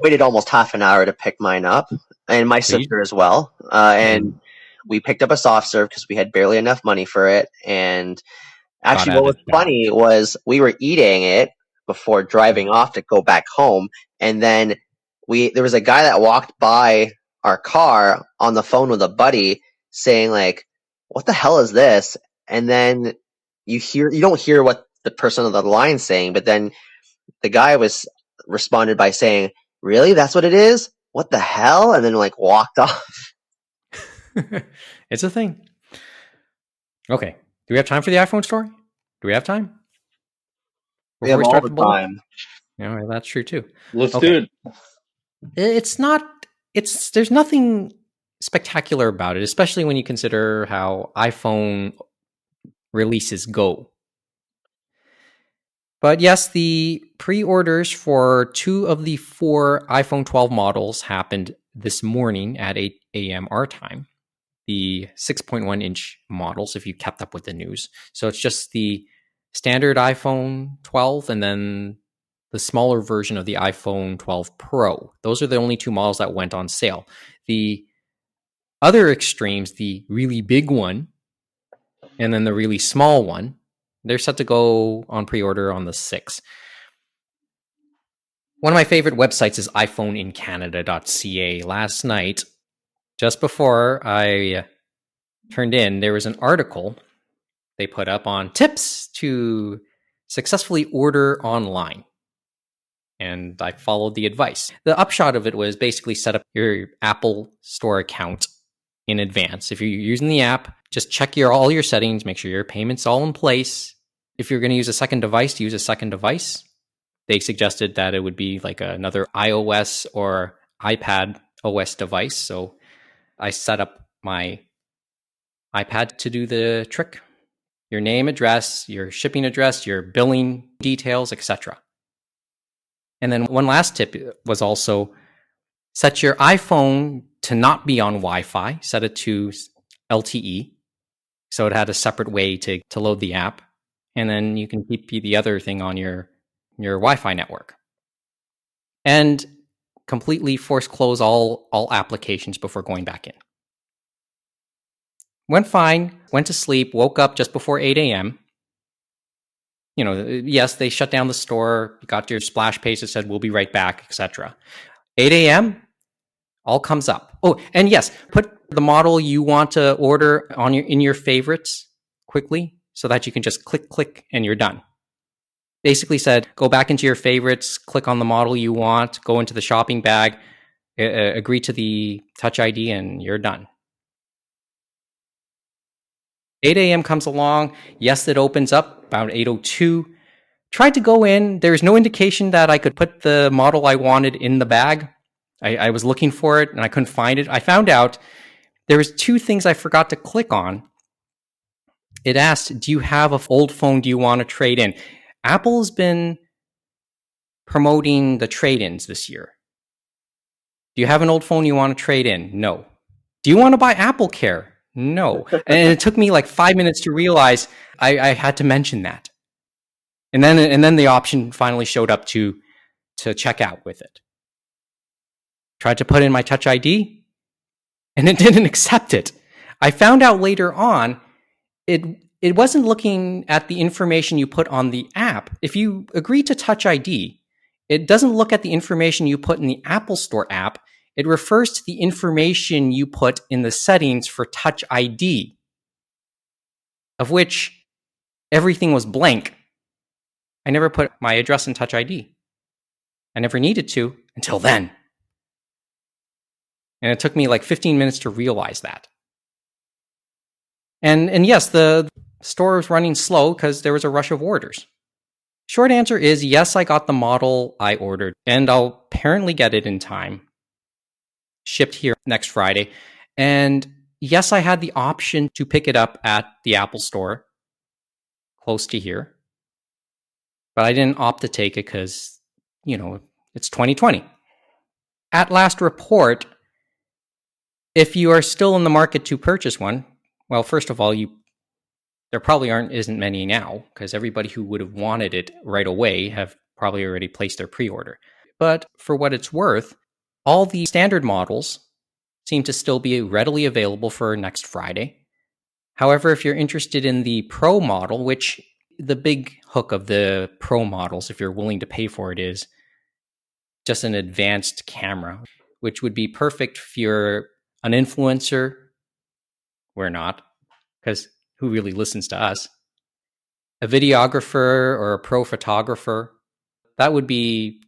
waited almost half an hour to pick mine up, and my sister as well. And we picked up a soft serve because we had barely enough money for it. And actually, what was funny was we were eating it before driving off to go back home, and then there was a guy that walked by our car on the phone with a buddy saying like, "What the hell is this?" And then you don't hear what the person on the line's saying, but then the guy responded by saying, "Really? That's what it is? What the hell?" And then like walked off. It's a thing. Okay. Do we have time for the iPhone story? Do we have time? We have all the time. Yeah, that's true too. Let's do it. There's nothing spectacular about it, especially when you consider how iPhone releases go. But yes, the pre-orders for 2 of the 4 iPhone 12 models happened this morning at 8 a.m. our time. The 6.1-inch models, if you kept up with the news. So it's just the standard iPhone 12 and then the smaller version of the iPhone 12 Pro. Those are the only 2 models that went on sale. The other extremes, the really big one and then the really small one, they're set to go on pre-order on the 6th. One of my favorite websites is iPhoneincanada.ca. Last night, just before I turned in, there was an article they put up on tips to successfully order online. And I followed the advice. The upshot of it was basically set up your Apple Store account in advance. If you're using the app, just check all your settings, make sure your payment's all in place. If you're going to use a second device, use a second device. They suggested that it would be like another iOS or iPad OS device. So I set up my iPad to do the trick. Your name, address, your shipping address, your billing details, etc. And then one last tip was also set your iPhone to not be on Wi-Fi. Set it to LTE. So it had a separate way to load the app. And then you can keep the other thing on your Wi-Fi network. And completely force close all applications before going back in. Went fine, went to sleep, woke up just before 8 a.m. Yes, they shut down the store, got your splash page that said, "We'll be right back," etc. 8 a.m., All comes up. Oh, and yes, put the model you want to order on in your favorites quickly so that you can just click and you're done. Basically said, go back into your favorites, click on the model you want, go into the shopping bag, agree to the Touch ID, and you're done. 8 a.m. comes along. Yes, it opens up about 8:02. Tried to go in. There's no indication that I could put the model I wanted in the bag. I was looking for it and I couldn't find it. I found out there was two things I forgot to click on. It asked, do you have an old phone do you want to trade in? Apple's been promoting the trade-ins this year. Do you have an old phone you want to trade in? No. Do you want to buy Apple Care? No. And it took me like 5 minutes to realize I had to mention that. And then the option finally showed up to check out with it. Tried to put in my Touch ID, and it didn't accept it. I found out later on it wasn't looking at the information you put on the app. If you agree to Touch ID, it doesn't look at the information you put in the Apple Store app. It refers to the information you put in the settings for Touch ID, of which everything was blank. I never put my address in Touch ID. I never needed to until then. And it took me like 15 minutes to realize that. And yes, the store was running slow because there was a rush of orders. Short answer is yes, I got the model I ordered, and I'll apparently get it in time. Shipped here next Friday. And yes, I had the option to pick it up at the Apple Store close to here. But I didn't opt to take it because, it's 2020. At last report, if you are still in the market to purchase one, well, first of all, there probably isn't many now because everybody who would have wanted it right away have probably already placed their pre-order. But for what it's worth, all the standard models seem to still be readily available for next Friday. However, if you're interested in the Pro model, which the big hook of the Pro models, if you're willing to pay for it, is just an advanced camera, which would be perfect if you're an influencer. We're not, because who really listens to us? A videographer or a pro photographer, that would be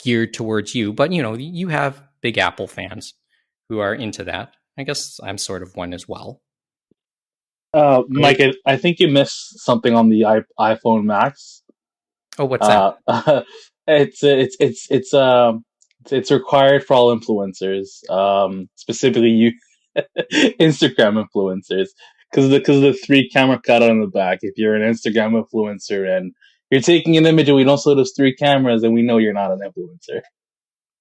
geared towards you. But, you have big Apple fans who are into that. I guess I'm sort of one as well. Mike, I think you missed something on the iPhone Max. Oh, what's that? It's required for all influencers, specifically you Instagram influencers, because of the three camera cutout on the back. If you're an Instagram influencer and you're taking an image and we don't show those three cameras, then we know you're not an influencer.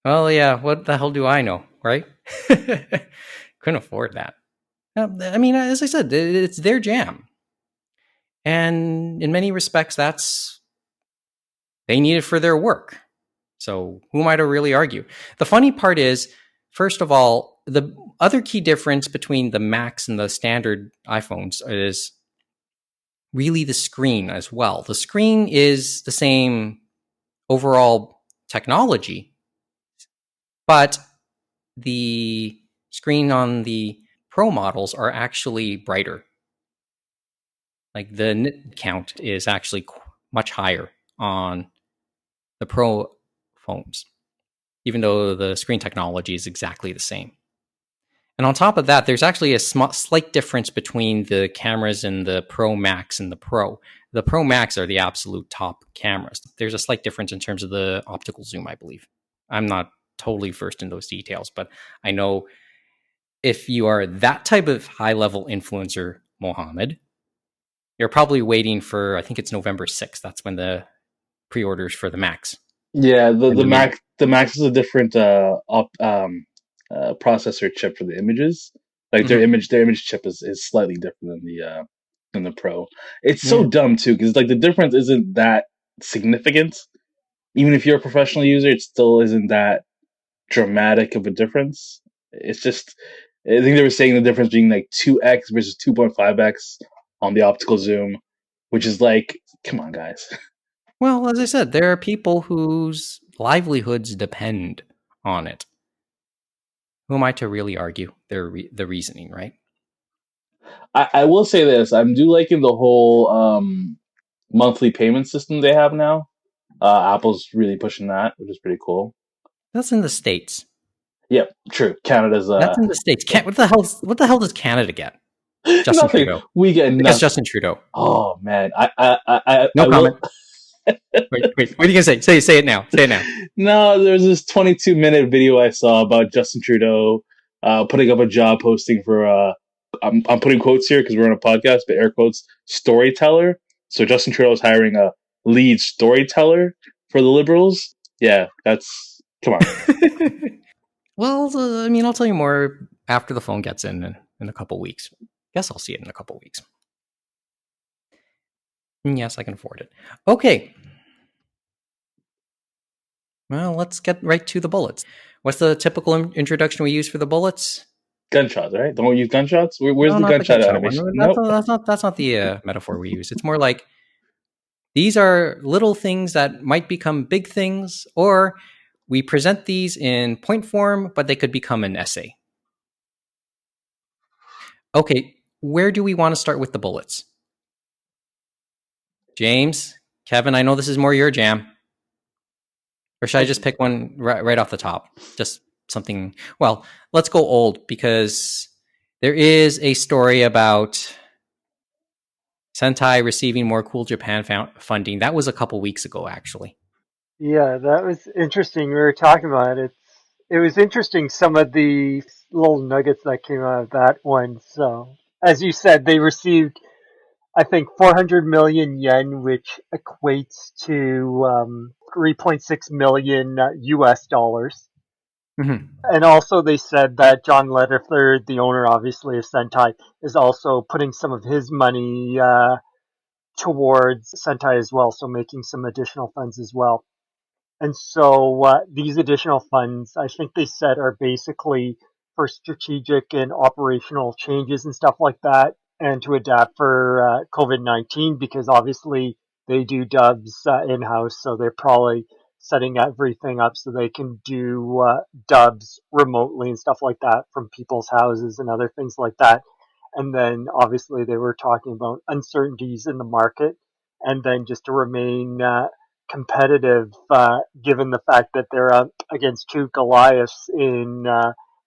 Well, yeah, what the hell do I know, right? Couldn't afford that. I mean, as I said, it's their jam. And in many respects, they need it for their work. So who am I to really argue? The funny part is, first of all, the other key difference between the Max and the standard iPhones is really the screen as well. The screen is the same overall technology, but the screen on the Pro models are actually brighter. Like the nit count is actually much higher on the Pro phones, even though the screen technology is exactly the same. And on top of that, there's actually a slight difference between the cameras in the Pro Max and the Pro. The Pro Max are the absolute top cameras. There's a slight difference in terms of the optical zoom, I believe. I'm not totally versed in those details, but I know if you are that type of high-level influencer, Mohamed, you're probably waiting for, I think it's November 6th. That's when the pre-orders for the Max. Yeah, the Max is a different processor chip for the images. Like their image chip is slightly different than the Pro. It's so dumb too because like the difference isn't that significant. Even if you're a professional user, it still isn't that dramatic of a difference. It's just, I think they were saying the difference being like 2x versus 2.5x on the optical zoom, which is like, come on, guys. Well, as I said, there are people whose livelihoods depend on it. Who am I to really argue the reasoning, right? I will say this: I'm do liking the whole monthly payment system they have now. Apple's really pushing that, which is pretty cool. That's in the States. Yep, true. Canada's That's in the States. yeah. What the hell does Canada get? Justin Nothing. Trudeau. We get I think it's nothing. Justin Trudeau. Oh man, I No comment. will. Wait. What are you gonna say? Say it now. Say it now. No, there's this 22-minute video I saw about Justin Trudeau putting up a job posting for I'm putting quotes here because we're on a podcast, but air quotes, storyteller. So Justin Trudeau is hiring a lead storyteller for the Liberals. Yeah, that's come on. Well, I mean, I'll tell you more after the phone gets in a couple weeks. Guess I'll see it in a couple weeks. Yes, I can afford it. Okay. Well, let's get right to the bullets. What's the typical introduction we use for the bullets? Gunshots, right? Don't we use gunshots? Where's No, the not the gunshot gunshot one. animation? Nope. That's not the metaphor we use. It's more like these are little things that might become big things, or we present these in point form, but they could become an essay. Okay, where do we want to start with the bullets? James, Kevin, I know this is more your jam. Or should I just pick one right off the top? Just something. Well, let's go old because there is a story about Sentai receiving more Cool Japan funding. That was a couple weeks ago, actually. Yeah, that was interesting. We were talking about it. It was interesting some of the little nuggets that came out of that one. So, as you said, they received, I think, 400 million yen, which equates to 3.6 million US dollars. Mm-hmm. And also, they said that John Letterford, the owner, obviously, of Sentai, is also putting some of his money towards Sentai as well, so making some additional funds as well. And so these additional funds, I think they said, are basically for strategic and operational changes and stuff like that, and to adapt for COVID-19, because obviously they do dubs in-house, so they're probably setting everything up so they can do dubs remotely and stuff like that from people's houses and other things like that. And then obviously they were talking about uncertainties in the market, and then just to remain competitive, given the fact that they're up against two Goliaths in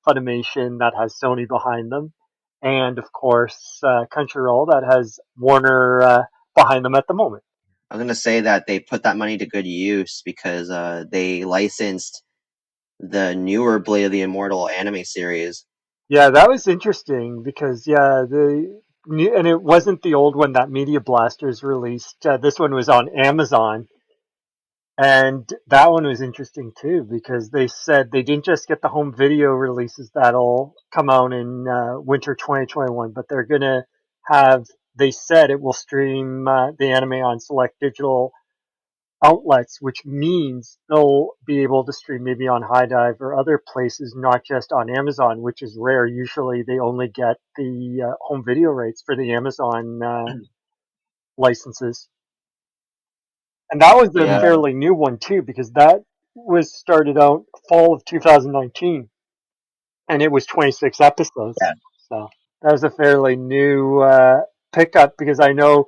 Funimation that has Sony behind them, and of course Crunchyroll that has Warner behind them at the moment. I'm going to say that they put that money to good use because they licensed the newer Blade of the Immortal anime series. Yeah, that was interesting because the new, and it wasn't the old one that Media Blasters released. This one was on Amazon. And that one was interesting too because they said they didn't just get the home video releases that'll come out in winter 2021, but they're going to have, they said it will stream the anime on select digital outlets, which means they'll be able to stream maybe on High Dive or other places, not just on Amazon, which is rare. Usually they only get the home video rates for the Amazon licenses. And that was a Yeah. fairly new one too, because that was started out fall of 2019, and it was 26 episodes. Yeah. So that was a fairly new pickup because I know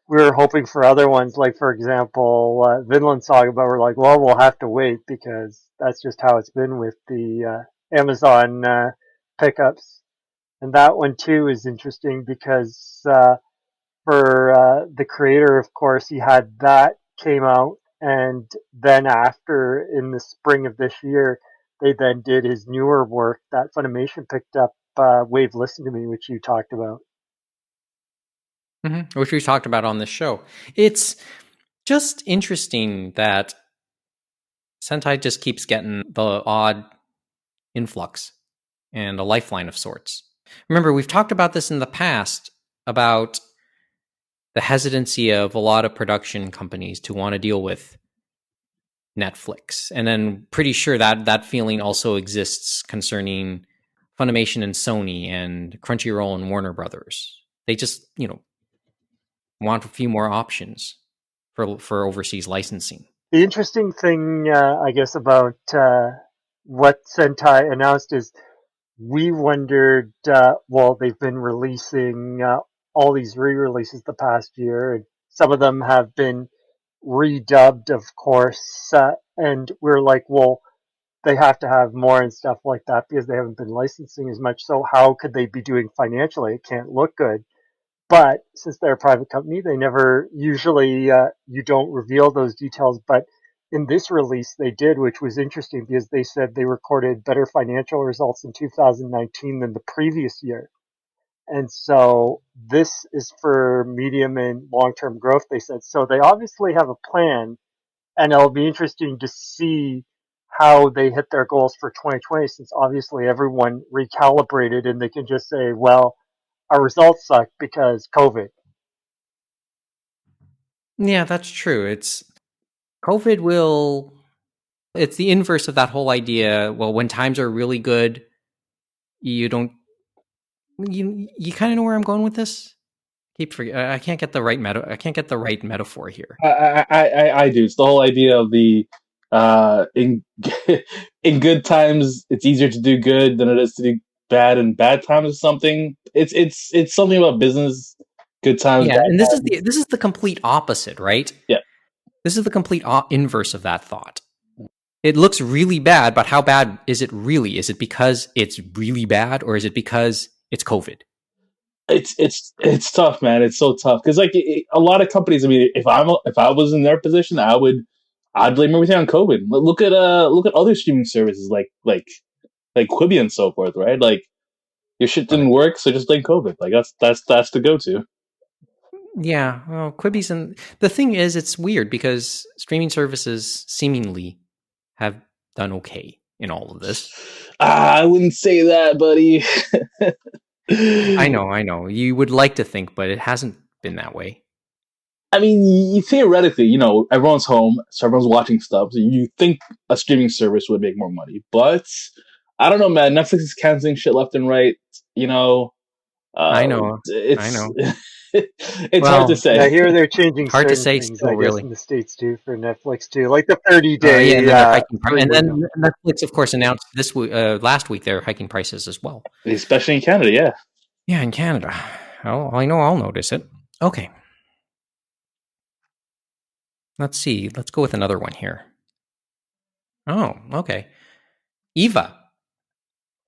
we were hoping for other ones, like for example, Vinland Saga, but we're like, well, we'll have to wait because that's just how it's been with the Amazon pickups. And that one too is interesting because for the creator, of course, he had that came out, and then after in the spring of this year, they then did his newer work that Funimation picked up, Wave Listen to Me, which you talked about. Mm-hmm. Which we talked about on this show. It's just interesting that Sentai just keeps getting the odd influx and a lifeline of sorts. Remember, we've talked about this in the past about the hesitancy of a lot of production companies to want to deal with Netflix. And then pretty sure that feeling also exists concerning Funimation and Sony and Crunchyroll and Warner Brothers. They just, want a few more options for overseas licensing. The interesting thing, I guess, about what Sentai announced is we wondered, well, they've been releasing all these re-releases the past year, and some of them have been redubbed, of course, and we're like, well, they have to have more and stuff like that because they haven't been licensing as much. So how could they be doing financially? It can't look good. But since they're a private company, they never usually you don't reveal those details. But in this release, they did, which was interesting because they said they recorded better financial results in 2019 than the previous year. And so this is for medium and long term growth, they said. So they obviously have a plan, and it'll be interesting to see how they hit their goals for 2020 since obviously everyone recalibrated and they can just say, well, our results suck because COVID. Yeah, that's true. COVID will. It's the inverse of that whole idea. Well, when times are really good, you don't. You kind of know where I'm going with this. Keep forget. I can't get the right I can't get the right metaphor here. I do. It's the whole idea of the in in good times it's easier to do good than it is to do bad in bad times or something. It's something about business. Good times, Yeah, bad and times. this is the complete opposite, right? Yeah. This is the complete inverse of that thought. It looks really bad, but how bad is it really? Is it because it's really bad, or is it because it's COVID? It's tough, man. It's so tough because a lot of companies. I mean, if I was in their position, I'd blame everything on COVID. Look at other streaming services like Quibi and so forth, right? Like your shit didn't work, so just blame COVID. Like that's the go to. Yeah, well, Quibi's and the thing is, it's weird because streaming services seemingly have done okay in all of this. I wouldn't say that, buddy. I know. You would like to think, but it hasn't been that way. I mean, theoretically, everyone's home, so everyone's watching stuff. So you think a streaming service would make more money, but I don't know, man. Netflix is canceling shit left and right. You know, I know. it's it's hard to Well, Yeah, say. here they're changing hard to certain say things, I still, guess, really. in the States too for Netflix too, like the 30 Yeah, and day then they're hiking, free and window. then Netflix, of course, announced last week they're hiking prices as well. Especially in Canada, yeah. Yeah, in Canada. Oh, I know I'll notice it. Okay. Let's see. Let's go with another one here. Oh, okay. Eva.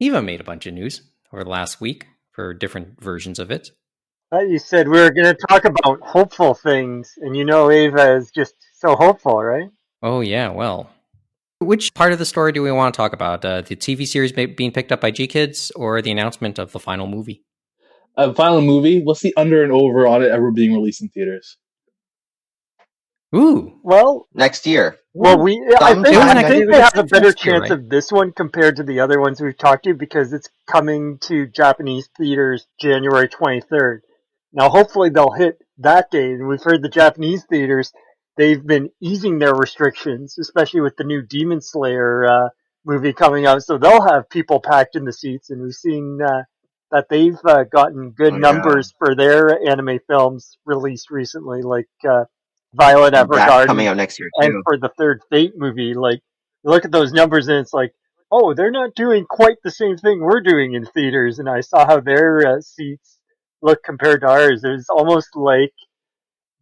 Eva made a bunch of news over the last week for different versions of it. You said we were going to talk about hopeful things, and Ava is just so hopeful, right? Oh, yeah, well. Which part of the story do we want to talk about? The TV series being picked up by G Kids or the announcement of the final movie? Final movie. What's the under and over on it ever being released in theaters? Ooh. Well, Next year. Well, I think Sometime I think they it have a said better next year, chance right? of this one compared to the other ones we've talked to because it's coming to Japanese theaters January 23rd. Now, hopefully they'll hit that date. And we've heard the Japanese theaters, they've been easing their restrictions, especially with the new Demon Slayer movie coming out. So they'll have people packed in the seats. And we've seen that they've gotten good Oh yeah. numbers for their anime films released recently, like Violet That's coming Evergarden out next year and too. for the third Fate movie, like you look at those numbers and it's like, oh, they're not doing quite the same thing we're doing in theaters. And I saw how their seats look compared to ours. It's almost like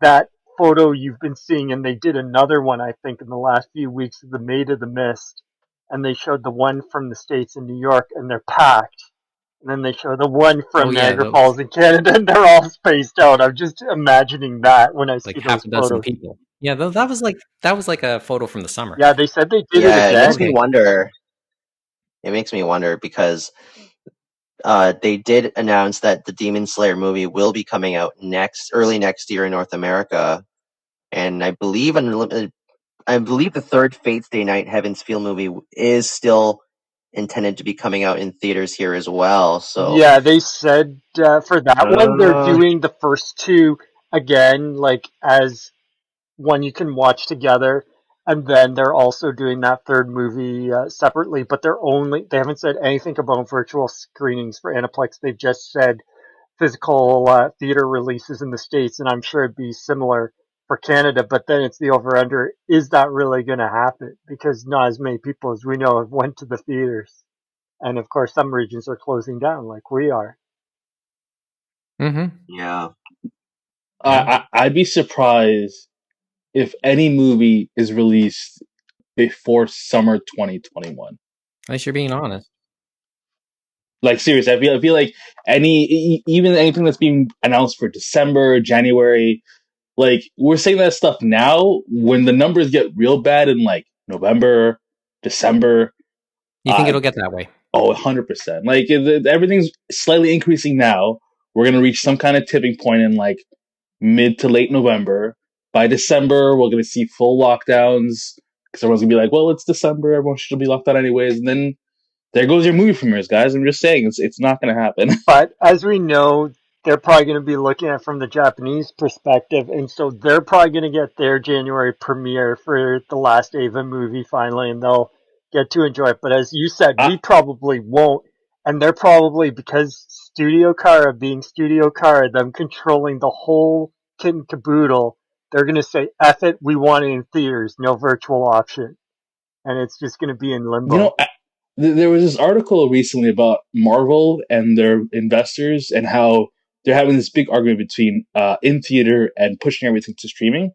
that photo you've been seeing, and they did another one, I think, in the last few weeks of the Maid of the Mist, and they showed the one from the States in New York, and they're packed. And then they show the one Oh, from yeah, Niagara those Falls in Canada, and they're all spaced out. I'm just imagining that when I like see half those a dozen photos. people. Yeah, that was like a photo from the summer. Yeah, they said they did it Yeah, it makes me again. Okay. wonder. It makes me wonder because they did announce that the Demon Slayer movie will be coming out early next year in North America, and I believe the third Fate Stay Night Heaven's Feel movie is still intended to be coming out in theaters here as well. So, Yeah, they said for that one they're doing the first two again, like as one you can watch together, and then they're also doing that third movie separately. But they haven't said anything about virtual screenings for Aniplex. They've just said physical theater releases in the States, and I'm sure it'd be similar for Canada. But then it's the over under: is that really going to happen? Because not as many people as we know have went to the theaters. And of course, some regions are closing down, like we are. Mm-hmm. Yeah. I'd be surprised if any movie is released before summer 2021. At least you're being honest. Like seriously, I feel like even anything that's being announced for December, January, like we're saying that stuff now when the numbers get real bad in like November, December. You think it'll get that way? Oh, 100%. Like everything's slightly increasing now. We're gonna reach some kind of tipping point in like mid to late November. By December, we're gonna see full lockdowns because everyone's gonna be like, "Well, it's December. Everyone should be locked down anyways." And then there goes your movie premieres, guys. I'm just saying, it's not gonna happen. But as we know, they're probably going to be looking at it from the Japanese perspective, and so they're probably going to get their January premiere for the last Ava movie finally, and they'll get to enjoy it. But as you said, we probably won't, and they're probably, because Studio Kara being Studio Kara, them controlling the whole kit and caboodle, they're going to say, F it, we want it in theaters, no virtual option. And it's just going to be in limbo. You know, there was this article recently about Marvel and their investors and how they're having this big argument between in theater and pushing everything to streaming.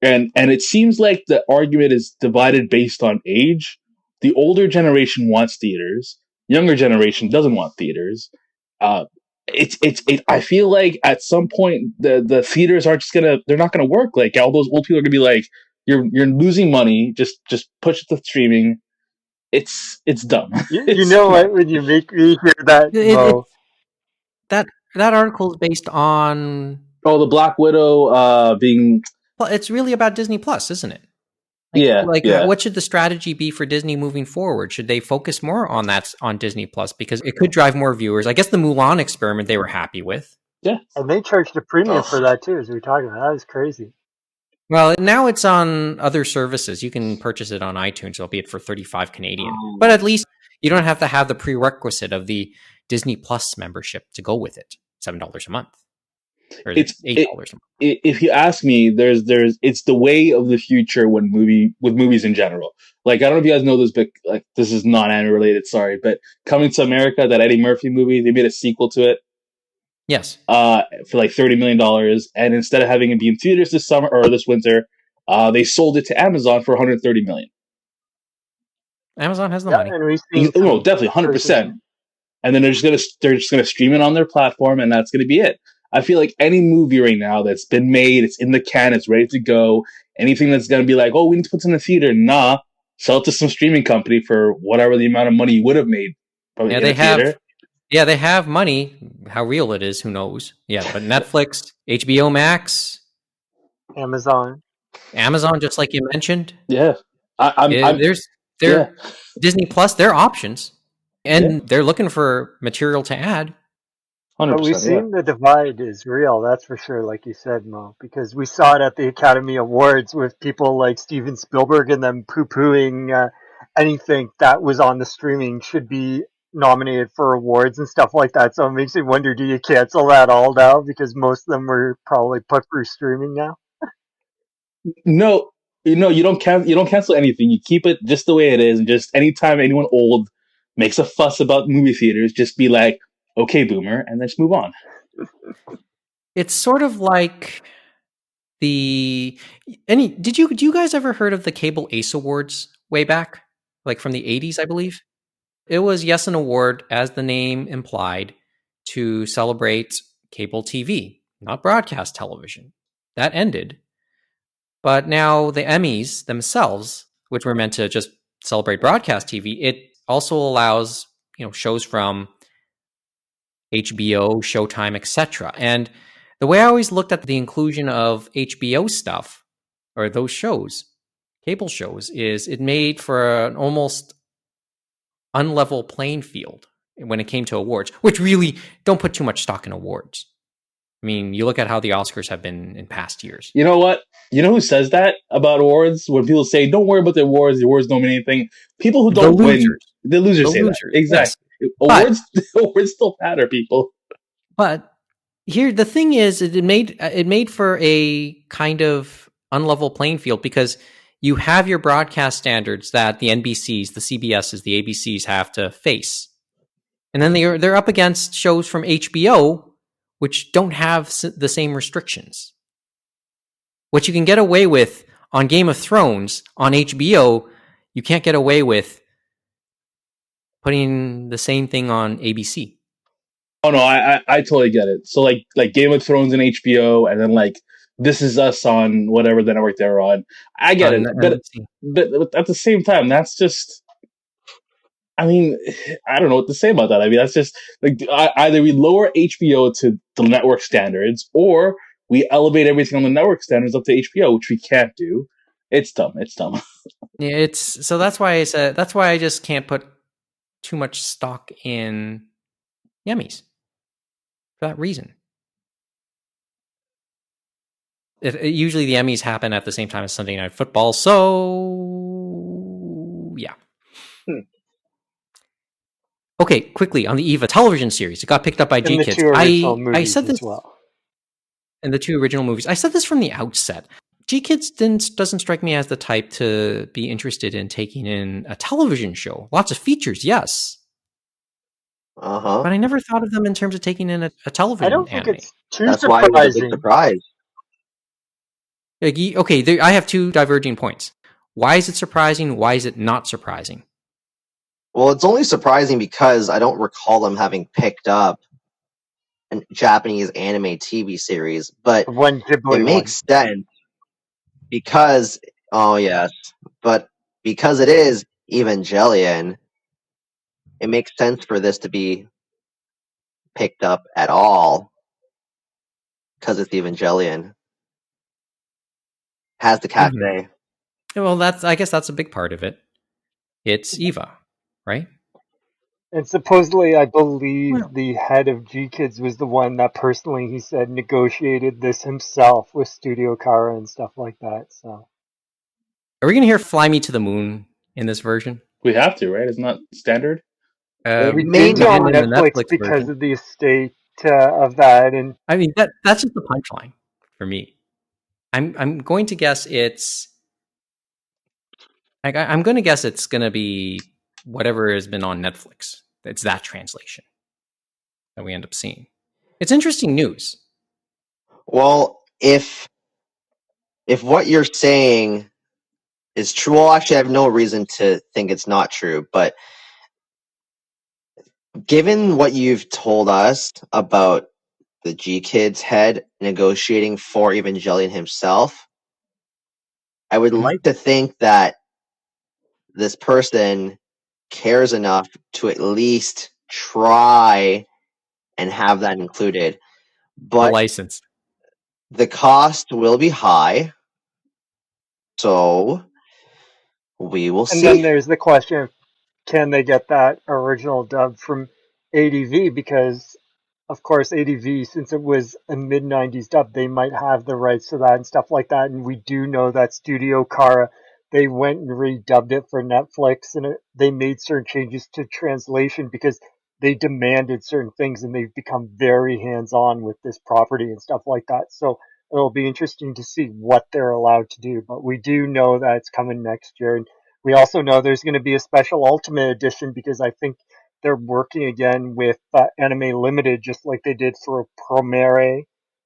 And it seems like the argument is divided based on age. The older generation wants theaters. Younger generation doesn't want theaters. I feel like at some point the theaters aren't they're not gonna work. Like all those old people are gonna be like, you're losing money. Just push it to streaming. It's dumb. You know what? When you make me hear that, that article is based on the Black Widow being. Well, it's really about Disney Plus, isn't it? What should the strategy be for Disney moving forward? Should they focus more on that on Disney Plus because it could drive more viewers? I guess the Mulan experiment they were happy with. Yeah, and they charged a premium for that too, as we were talking about. That was crazy. Well, now it's on other services. You can purchase it on iTunes, albeit for 35 Canadian. But at least you don't have to have the prerequisite of the Disney Plus membership to go with it. $7 a month. Or it's $8 a month. If you ask me, it's the way of the future with movies in general. Like, I don't know if you guys know this, but like this is not anime related, sorry, but Coming to America, that Eddie Murphy movie, they made a sequel to it. Yes. For like $30 million. And instead of having it be in theaters this summer or this winter, they sold it to Amazon for $130 million. Amazon has the money. And we've seen definitely 100%. And then they're just gonna stream it on their platform, and that's gonna be it. I feel like any movie right now that's been made, it's in the can, it's ready to go. Anything that's gonna be like, oh, we need to put it in the theater, nah, sell it to some streaming company for whatever the amount of money you would have made. Yeah, they have. Yeah, they have money. How real it is, who knows? Yeah, but Netflix, HBO Max, Amazon, just like you mentioned. Yeah, Disney Plus. They're options, and they're looking for material to add. 100%, but we've seen the divide is real, that's for sure, like you said, Mo, because we saw it at the Academy Awards with people like Steven Spielberg and them poo-pooing anything that was on the streaming should be nominated for awards and stuff like that. So it makes me wonder, do you cancel that all now because most of them were probably put through streaming now? No, you don't cancel anything. You keep it just the way it is, and just anytime anyone old makes a fuss about movie theaters, just be like, okay, boomer, and then just move on. It's sort of like did you guys ever heard of the Cable Ace Awards way back? Like from the 80s, I believe? It was, yes, an award, as the name implied, to celebrate cable TV, not broadcast television. That ended. But now the Emmys themselves, which were meant to just celebrate broadcast TV, it also allows, shows from HBO, Showtime, etc. And the way I always looked at the inclusion of HBO stuff, or those shows, cable shows, is it made for an almost unlevel playing field when it came to awards, which really don't put too much stock in awards. I mean, you look at how the Oscars have been in past years. You know what? You know who says that about awards? When people say, don't worry about the awards don't mean anything. People who don't win, the losers say that. Exactly. Yes. Awards still matter, people. But here, the thing is, it made for a kind of unlevel playing field because you have your broadcast standards that the NBCs, the CBSs, the ABCs have to face. And then they're up against shows from HBO, which don't have the same restrictions. What you can get away with on Game of Thrones on HBO, you can't get away with putting the same thing on ABC. Oh no, I totally get it. So like Game of Thrones and HBO, and then like This Is Us on whatever the network they're on. I get it, but at the same time, that's just. I mean, I don't know what to say about that. I mean, that's just like either we lower HBO to the network standards, or we elevate everything on the network standards up to HBO, which we can't do. It's dumb. It's dumb. Yeah, so that's why I said that's why I just can't put too much stock in Emmys for that reason. Usually the Emmys happen at the same time as Sunday Night Football, so yeah. Okay, quickly on the Eva television series, it got picked up by G Kids. I said this as well. And the 2 original movies. I said this from the outset. G Kids doesn't strike me as the type to be interested in taking in a television show. Lots of features, yes. But I never thought of them in terms of taking in a television anime. I don't think it's too That's surprising. why it was a big surprise. Okay, I have 2 diverging points. Why is it surprising? Why is it not surprising? Well, it's only surprising because I don't recall them having picked up a Japanese anime TV series, but it makes sense because, oh yes, but because it is Evangelion, it makes sense for this to be picked up at all because it's Evangelion. Has the cafe. Mm-hmm. Well, I guess that's a big part of it. It's Eva, right? And supposedly, I believe the head of G Kids was the one that personally, he said, negotiated this himself with Studio Kara and stuff like that. So, are we going to hear "Fly Me to the Moon" in this version? We have to, right? Isn't that standard? We did on Netflix because version. Of the estate of that, and I mean that's just the punchline for me. I'm going to guess it's. I'm going to guess it's going to be whatever has been on Netflix. It's that translation that we end up seeing. It's interesting news. Well, if what you're saying is true, well, actually, I have no reason to think it's not true, but given what you've told us about the G Kids head negotiating for Evangelion himself, I would like to think that this person cares enough to at least try and have that included. But the license. The cost will be high, so we will see. And then there's the question, can they get that original dub from ADV? Because, of course, ADV, since it was a mid-90s dub, they might have the rights to that and stuff like that. And we do know that Studio Kara, they went and redubbed it for Netflix, and they made certain changes to translation because they demanded certain things, and they've become very hands-on with this property and stuff like that. So it'll be interesting to see what they're allowed to do. But we do know that it's coming next year. And we also know there's going to be a special Ultimate Edition because I think they're working again with Anime Limited, just like they did for Promare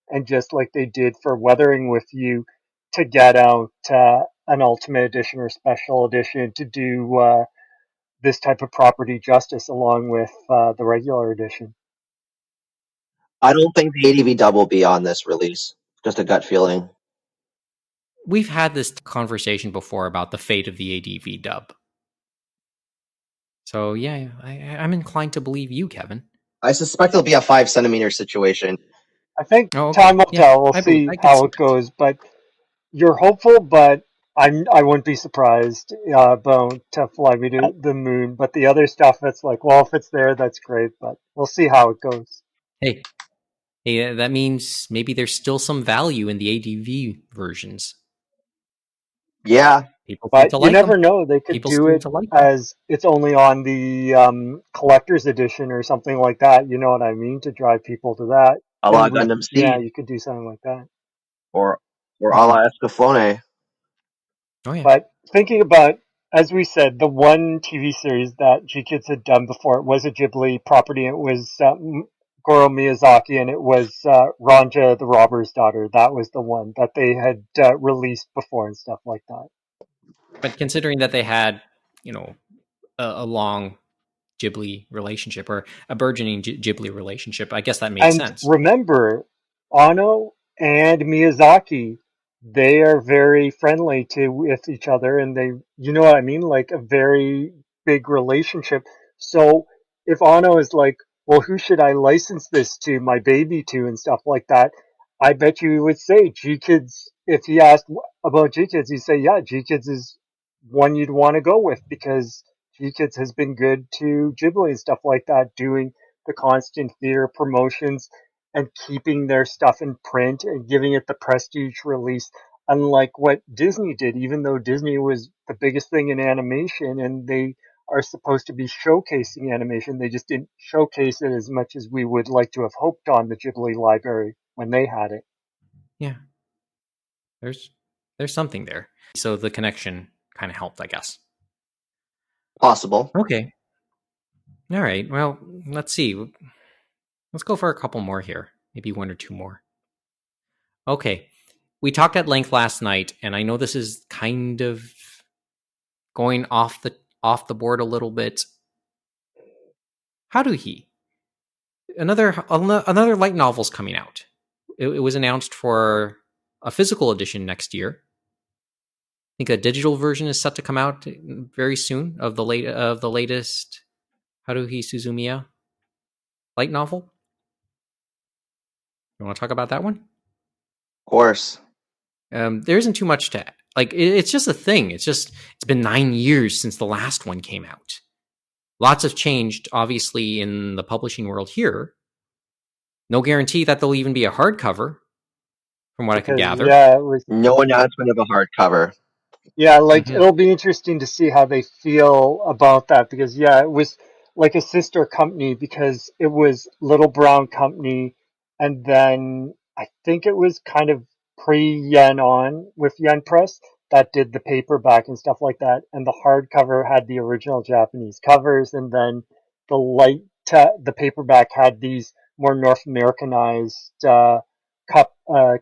and just like they did for Weathering With You, to get out an Ultimate Edition or Special Edition to do this type of property justice along with the regular edition. I don't think the ADV dub will be on this release. Just a gut feeling. We've had this conversation before about the fate of the ADV dub. So yeah, I'm inclined to believe you, Kevin. I suspect it'll be a 5 centimeter situation. I think time will tell. We'll see how it goes. But you're hopeful, but I wouldn't be surprised about to Fly Me to the Moon. But the other stuff, it's like, well, if it's there, that's great. But we'll see how it goes. Hey, that means maybe there's still some value in the ADV versions. Yeah. But you never know. They could do it as it's only on the collector's edition or something like that. You know what I mean? To drive people to that. A la Gundam Seed. Yeah, you could do something like that. Or a la Escaflowne. Oh yeah. But thinking about, as we said, the one TV series that G-Kids had done before, it was a Ghibli property. It was Goro Miyazaki, and it was Ranja the Robber's Daughter. That was the one that they had released before and stuff like that. But considering that they had, you know, a long Ghibli relationship or a burgeoning Ghibli relationship, I guess that made And sense. remember, Ono and Miyazaki, they are very friendly to with each other, and they, you know what I mean, like a very big relationship. So if Ono is like, well, who should I license this to, my baby to, and stuff like that, I bet you would say G Kids. If he asked about G Kids, he'd say, yeah, G Kids is one you'd want to go with because G Kids has been good to Ghibli and stuff like that, doing the constant theater promotions and keeping their stuff in print and giving it the prestige release, unlike what Disney did, even though Disney was the biggest thing in animation and they are supposed to be showcasing animation. They just didn't showcase it as much as we would like to have hoped on the Ghibli library when they had it. Yeah. There's something there. So the connection kind of helped, I guess. Possible. Okay. All right. Well, let's see. Let's go for a couple more here. Maybe one or two more. Okay. We talked at length last night, and I know this is kind of going off the board a little bit. Haruhi. Another light novel's coming out. It was announced for a physical edition next year. I think a digital version is set to come out very soon of the latest Haruhi Suzumiya light novel. You want to talk about that one? Of course. There isn't too much to like. It's just a thing. It's been 9 years since the last one came out. Lots have changed, obviously, in the publishing world here. No guarantee that there'll even be a hardcover, from what I could Because gather. yeah, it was No announcement of a hardcover. Yeah, like Mm-hmm. it'll be interesting to see how they feel about that because yeah, it was like a sister company because it was Little Brown Company and then I think it was kind of pre-Yen on with Yen Press that did the paperback and stuff like that, and the hardcover had the original Japanese covers, and then the paperback had these more North Americanized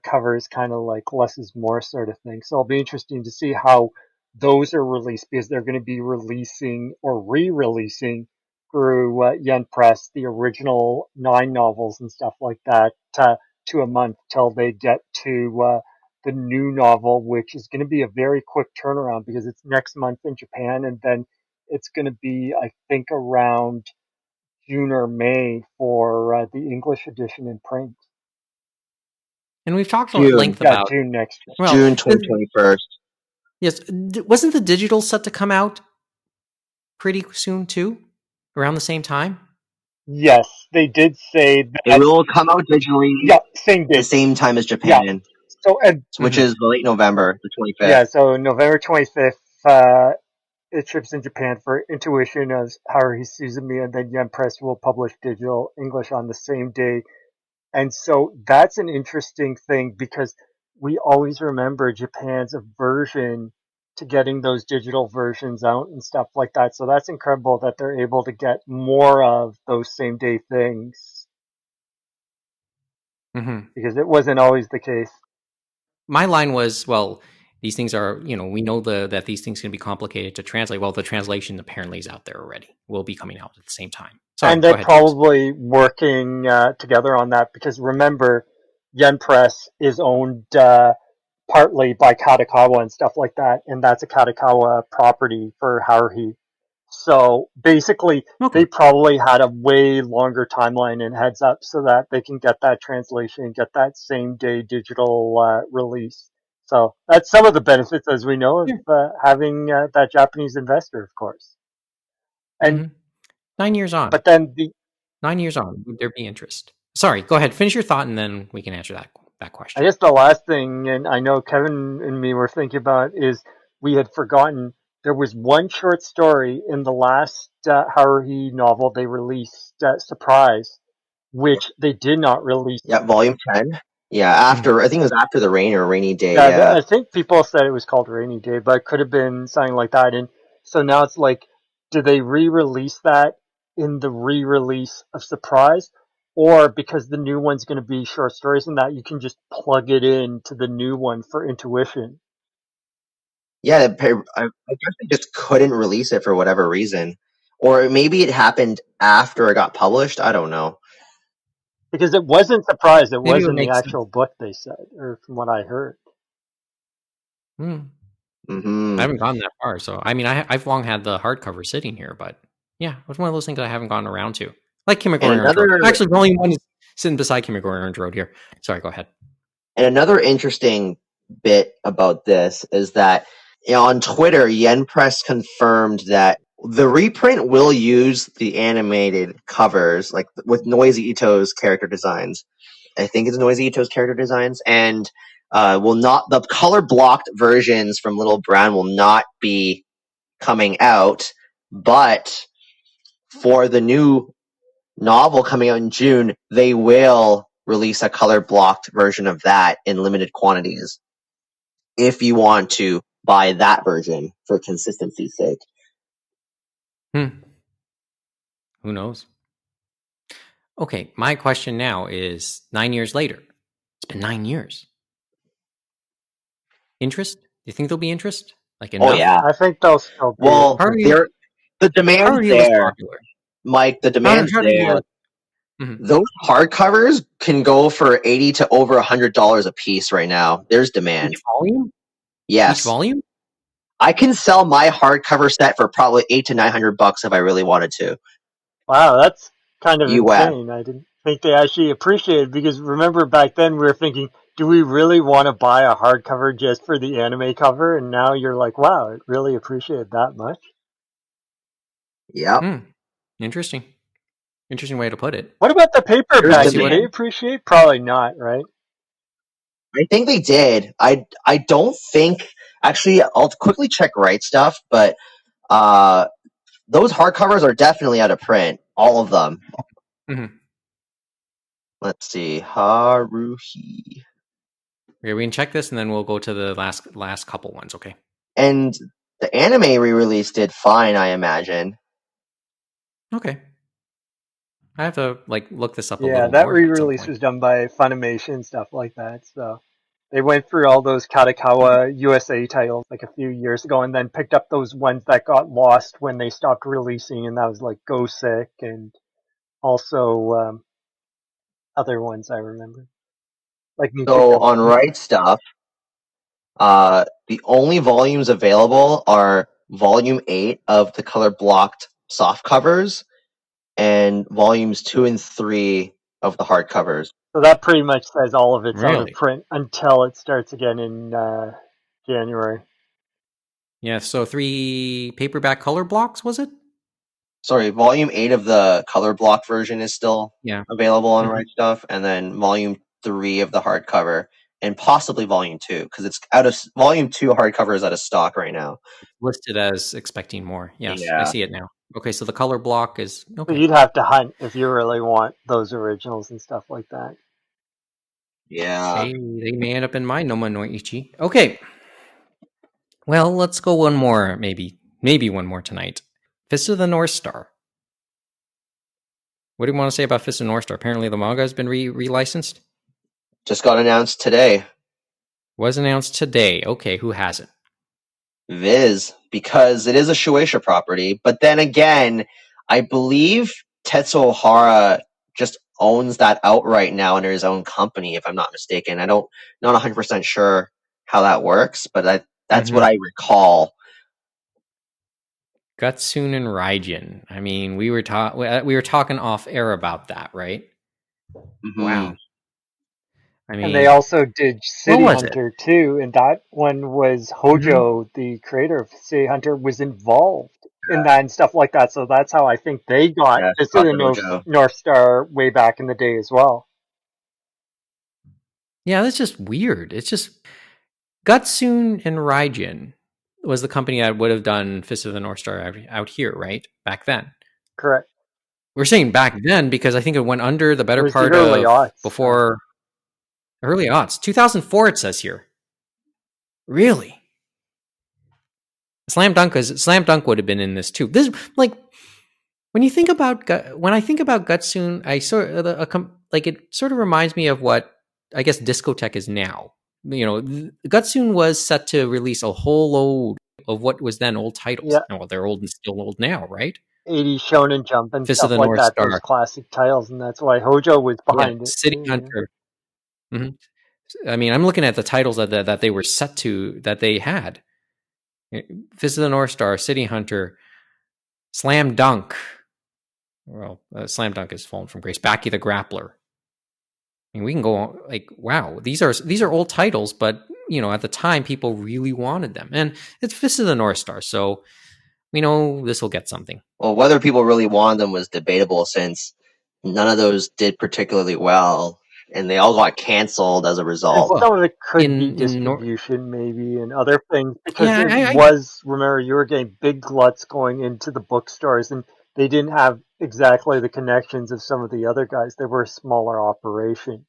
covers, kind of like less is more sort of thing. So it'll be interesting to see how those are released because they're going to be releasing or re-releasing through Yen Press the original 9 novels and stuff like that to a month till they get to the new novel, which is going to be a very quick turnaround because it's next month in Japan, and then it's going to be, I think, around June or May for the English edition in print. And we've talked at June. length Yeah, about, June next year. well, June 2021. yes, wasn't the digital set to come out pretty soon too, around the same time? Yes, they did say It that. will come out digitally Yeah, same the date. same time as Yeah. Japan, So and which is late November, the 25th. yeah, so November 25th, it ships in Japan for Intuition as Haruhi Suzumiya, and then Yen Press will publish digital English on the same day. And so that's an interesting thing because we always remember Japan's aversion to getting those digital versions out and stuff like that. So that's incredible that they're able to get more of those same day things Mm-hmm. because it wasn't always the case. My line was, well, these things are, we know that these things can be complicated to translate. Well, the translation apparently is out there already. Will be coming out at the same time. Sorry, And go they're ahead, James. probably working together on that because remember, Yen Press is owned partly by Katakawa and stuff like that, and that's a Katakawa property for Haruhi. So basically, Okay. they probably had a way longer timeline and heads up so that they can get that translation and get that same day digital release. So that's some of the benefits, as we know, of having that Japanese investor, of course. And Mm-hmm. 9 years on. but then 9 years on, would there be interest? Sorry, go ahead. Finish your thought, and then we can answer that question. I guess the last thing, and I know Kevin and me were thinking about, is we had forgotten there was one short story in the last Haruhi novel they released, Surprise, which they did not release. Yeah, volume 10. Yeah, after I think it was after the rain or rainy day. Yeah, Yeah, I think people said it was called Rainy Day, but it could have been something like that. And so now it's like, do they re-release that in the re-release of Surprise? Or because the new one's going to be short stories and that you can just plug it in to the new one for Intuition? yeah. I guess they just couldn't release it for whatever reason, or maybe it happened after it got published. I don't know. Because it wasn't Surprise, it Maybe it was would in the make sense. actual book, they said, or from what I heard. Hmm. I Hmm. haven't gone that far, so I mean, I've long had the hardcover sitting here, but yeah, it was one of those things that I haven't gotten around to, like And Kimagure Orange Road. another Actually, volume one is sitting beside Kimagure Orange Road here. Sorry, go ahead. and another interesting bit about this is that on Twitter, Yen Press confirmed that the reprint will use the animated covers, like with Noisy Ito's character designs. I think it's Noisy Ito's character designs, and will not the color blocked versions from Little Brown will not be coming out, but for the new novel coming out in June, they will release a color blocked version of that in limited quantities if you want to buy that version for consistency's sake. Hmm. Who knows? Okay, my question now is 9 years later. It's been 9 years. Interest? Do you think there'll be interest? Like Oh enough? yeah. I think they'll still be Well, Haruhi, interested. the demand's Haruhi looks there, popular. Mike. The How, demand's how did he there. look? Mhm. Those hardcovers can go for $80 to over $100 a piece right now. There's demand. Each volume? Each Yes, volume? I can sell my hardcover set for probably $800 to $900 if I really wanted to. Wow, that's kind of US. insane. I didn't think they actually appreciated, because remember back then we were thinking, do we really want to buy a hardcover just for the anime cover? And now you're like, wow, it really appreciated that much. Yep. Hmm. Interesting. Interesting way to put it. What about the There's We'll paperbacks? see. Would they demand. appreciate? Probably not, right? I think they did. I don't think actually. I'll quickly check Right Stuff, but those hardcovers are definitely out of print. All of them. Mm-hmm. Let's see, Haruhi, Okay, we can check this, and then we'll go to the last couple ones. Okay. and the anime re-release did fine, I imagine. Okay. I have to look this up a Yeah, little that more at some re-release point. was done by Funimation, stuff like that. So they went through all those Katakawa USA titles like a few years ago, and then picked up those ones that got lost when they stopped releasing, and that was like Go Sick and also other ones I remember, like So Nichiko. on Right Stuff, the only volumes available are Volume 8 of the color blocked soft covers and Volumes 2 and 3 of the hardcovers. So that pretty much says all of it's out of Really? print until it starts again in January. Yeah. So 3 paperback color blocks, was it? Sorry, Volume 8 of the color block version is still Yeah. available on Mhm. Right Stuff, and then Volume 3 of the hardcover, and possibly Volume 2, because it's out of Volume 2 hardcover is out of stock right now. Listed as expecting more. Yes, I Yeah. see it now. Okay, so the color block is So okay. you'd have to hunt if you really want those originals and stuff like that. Yeah. They may end up in my Noma no Ichi. Okay. Well, let's go one more, maybe one more tonight. Fist of the North Star. What do you want to say about Fist of the North Star? Apparently, the manga has been relicensed. Just got announced today. Was announced today. Okay, who has it? Viz, because it is a Shueisha property. But then again, I believe Tetsuo Hara just owns that outright now under his own company, if I'm not mistaken. Not 100% sure how that works, but that's what Mm-hmm. I recall. Gutsun and Raijin. I mean, we were talking off air about that, right? Hmm. Wow. I And they mean, also did what City was it? Hunter too, and that one was Mm-hmm. Hojo, the creator of City Hunter, was involved in that and stuff like that. So that's how I think they got Yeah, this is Scott the the Dojo. North Star way back in the day as well. Yeah, that's just weird. It's just Gutsun and Raijin was the company that would have done Fist of the North Star out here, right? Back then. Correct. We're saying back then because I think it went under the It better was the part early of aughts. So. before. Early aughts. 2004 it says here. Really? Slam Dunk would have been in this too. This like when you think about when I think about Gutsoon, I sort of like it sort of reminds me of what I guess Discotek is now. You know, Gutsoon was set to release a whole load of what was then old titles. Yeah, Well, they're old and still old now, right? 80s Shonen Jump and Fist of stuff the like North that, those Star, classic titles, and that's why Hojo was yeah, behind it City too. Hunter. Mhm. I mean, I'm looking at the titles that they were set to that they had. Fist of the North Star, City Hunter, Slam Dunk. Well, Slam Dunk has fallen from grace. Baki the Grappler. I mean, we can go on, like, wow, these are old titles, but you know, at the time, people really wanted them, and it's Fist of the North Star, so we know this will get something. Well, whether people really wanted them was debatable since none of those did particularly well, and they all got canceled as a And result. Well, some of it could be in distribution, maybe, and other things, because yeah, it was, remember, you were getting big gluts going into the bookstores, and they didn't have exactly the connections of some of the other guys. They were a smaller operation.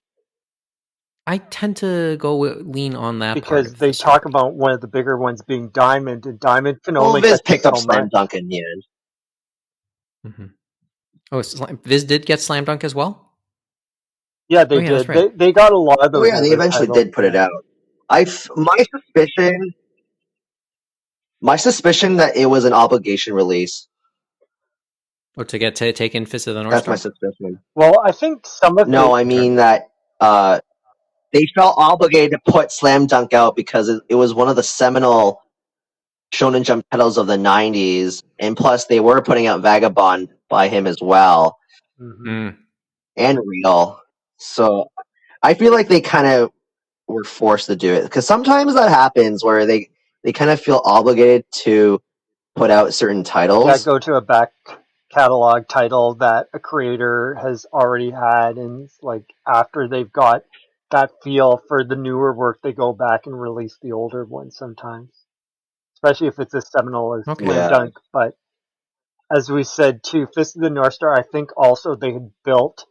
I tend to go lean on that part Because of they the talk story. about one of the bigger ones being Diamond, and Diamond can Well, only Viz get you picked up so Slam much. Dunk in the end. Mm-hmm. Oh, Viz did get Slam Dunk as well. Yeah, they Oh yeah, that's did. right. They got a lot of Oh those yeah, they older eventually titles. did put it out. My suspicion that it was an obligation release. Oh, to get to take in Fist of the North That's my Star. suspicion. Well, I think some of No, it. I mean that they felt obligated to put Slam Dunk out because it was one of the seminal Shonen Jump titles of the 90s, and plus they were putting out Vagabond by him as well, Mhm. and Real. So I feel like they kind of were forced to do it, because sometimes that happens where they kind of feel obligated to put out certain Yeah, titles. go to a back catalog title that a creator has already had, and it's like after they've got that feel for the newer work, they go back and release the older ones sometimes, especially if it's as seminal as Okay. Slam Yeah. Dunk. But as we said too, Fist of the North Star, I think also they had built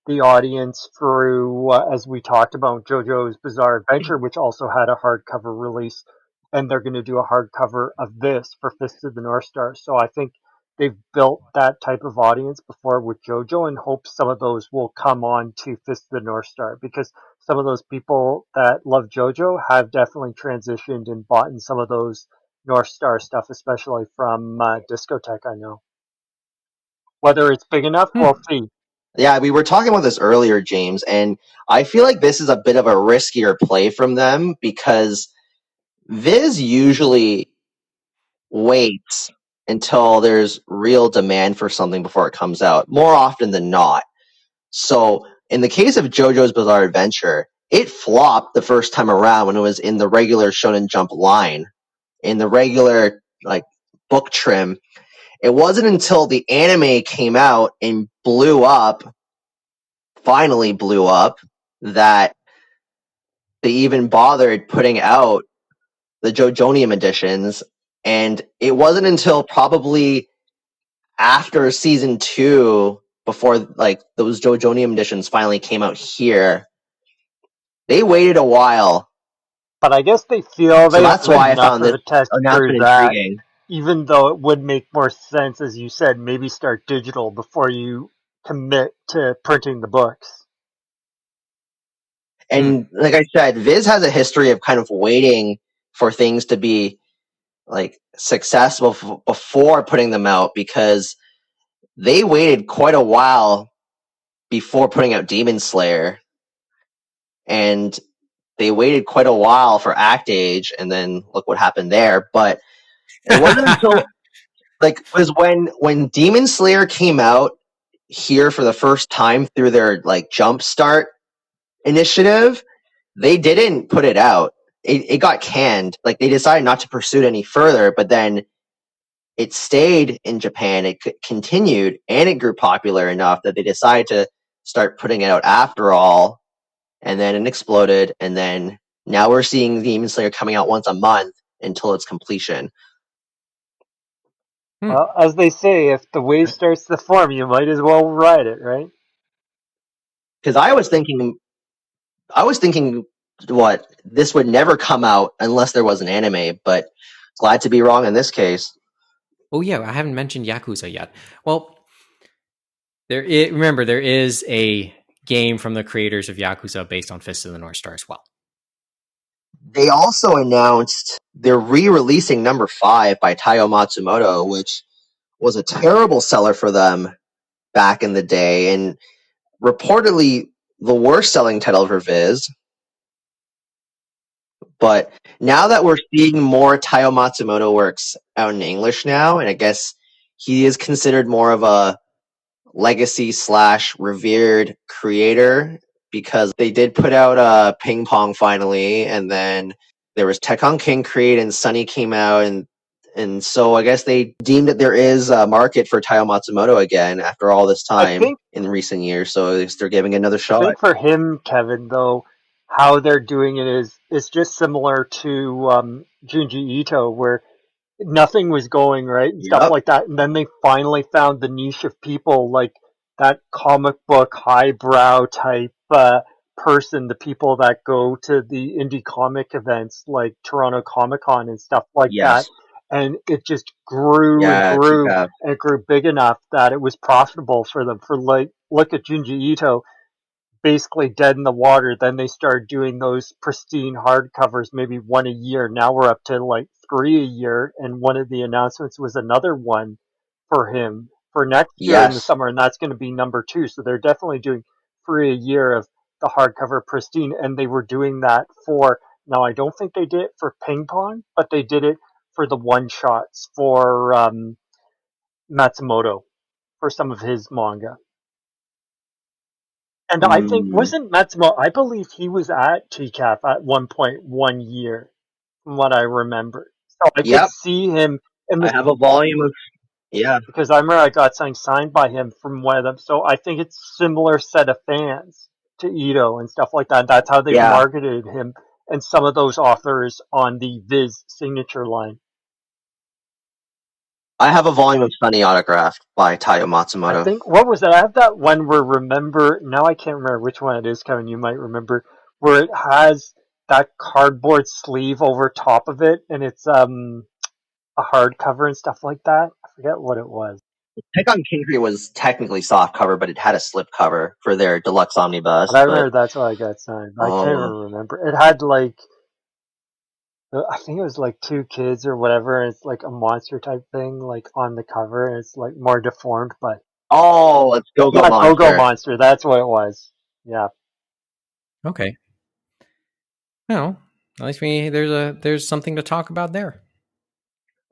the audience through, as we talked about, JoJo's Bizarre Adventure, which also had a hardcover release, and they're going to do a hardcover of this for Fist of the North Star. So I think they've built that type of audience before with JoJo, and hope some of those will come on to Fist of the North Star, because some of those people that love JoJo have definitely transitioned and bought in some of those North Star stuff, especially from Discotek, I know. Whether it's big enough, we'll see. Yeah, we were talking about this earlier, James, and I feel like this is a bit of a riskier play from them, because Viz usually waits until there's real demand for something before it comes out, more often than not. So in the case of JoJo's Bizarre Adventure, it flopped the first time around when it was in the regular Shonen Jump line, in the regular like book trim. It wasn't until the anime came out and finally blew up, that they even bothered putting out the JoJonium editions. And it wasn't until probably after season 2, before like those JoJonium editions finally came out here. They waited a while. But I guess they feel So they that's have why I enough found of this a test through announcement that, intriguing. even though it would make more sense, as you said, maybe start digital before you commit to printing the books. And like I said, Viz has a history of kind of waiting for things to be like successful before putting them out, because they waited quite a while before putting out Demon Slayer, and they waited quite a while for Act Age, and then look what happened there. But it wasn't until was when Demon Slayer came out here for the first time through their like Jumpstart initiative, they didn't put it out. It got canned. Like, they decided not to pursue it any further, but then it stayed in Japan. It continued, and it grew popular enough that they decided to start putting it out after all, and then it exploded, and then now we're seeing Demon Slayer coming out once a month until its completion. Well, as they say, if the wave starts to form, you might as well ride it, right? Because I was thinking I was thinking, what, this would never come out unless there was an anime, but glad to be wrong in this case. Oh yeah, I haven't mentioned Yakuza yet. Well, remember there is a game from the creators of Yakuza based on Fist of the North Star as well. They also announced they're re-releasing number 5 by Taiyo Matsumoto, which was a terrible seller for them back in the day, and reportedly the worst selling title for Viz. But now that we're seeing more Taiyo Matsumoto works out in English now, and I guess he is considered more of a legacy / revered creator, because they did put out Ping Pong finally, and then there was Tekken King Creed and Sunny came out, and so I guess they deemed that there is a market for Taiyo Matsumoto again after all this I time think in recent years, so they're giving another I shot. think for him, Kevin, though, how they're doing it is just similar to Junji Ito, where nothing was going right and stuff Yep. like that, and then they finally found the niche of people like that comic book highbrow type person, the people that go to the indie comic events like Toronto Comic Con and stuff like that, Yes. and it just grew and Yeah. grew and it grew big enough that it was profitable for them. For like, look at Junji Ito, basically dead in the water. Then they started doing those pristine hardcovers, maybe one a year. Now we're up to like 3 a year, and one of the announcements was another one for him for next year in the Yes. summer, and that's going to be number 2. So they're definitely doing 3 a year of the hardcover pristine, and they were doing that for. Now I don't think they did it for Ping Pong, but they did it for the one shots for Matsumoto for some of his manga. And I think, Mm. wasn't Matsumoto, I believe he was at TCAF at one point 1 year, from what I remember. So I could Yep. see him in I the, have a volume of, yeah. because I remember I got something signed by him from one of them. So I think it's similar set of fans to Ito and stuff like that. That's how they've Yeah. marketed him and some of those authors on the Viz signature line. I have a volume of Sunny autographed by Taiyo I Matsumoto. think, what was it? I have that one where, remember, now I can't remember which one it is, Kevin, you might remember, where it has that cardboard sleeve over top of it, and it's a hardcover and stuff like that. I forget what it was. Tekken King Creed was technically soft cover, but it had a slip cover for their deluxe omnibus. But I But remember that's why I got signed. I can't even remember. It had like, I think it was like 2 kids or whatever, and it's like a monster type thing, like on the cover, and it's like more deformed, but let's go yeah, Go-Go Monster. Monster, that's what it was. Yeah. Okay. Well, at least there's something to talk about there.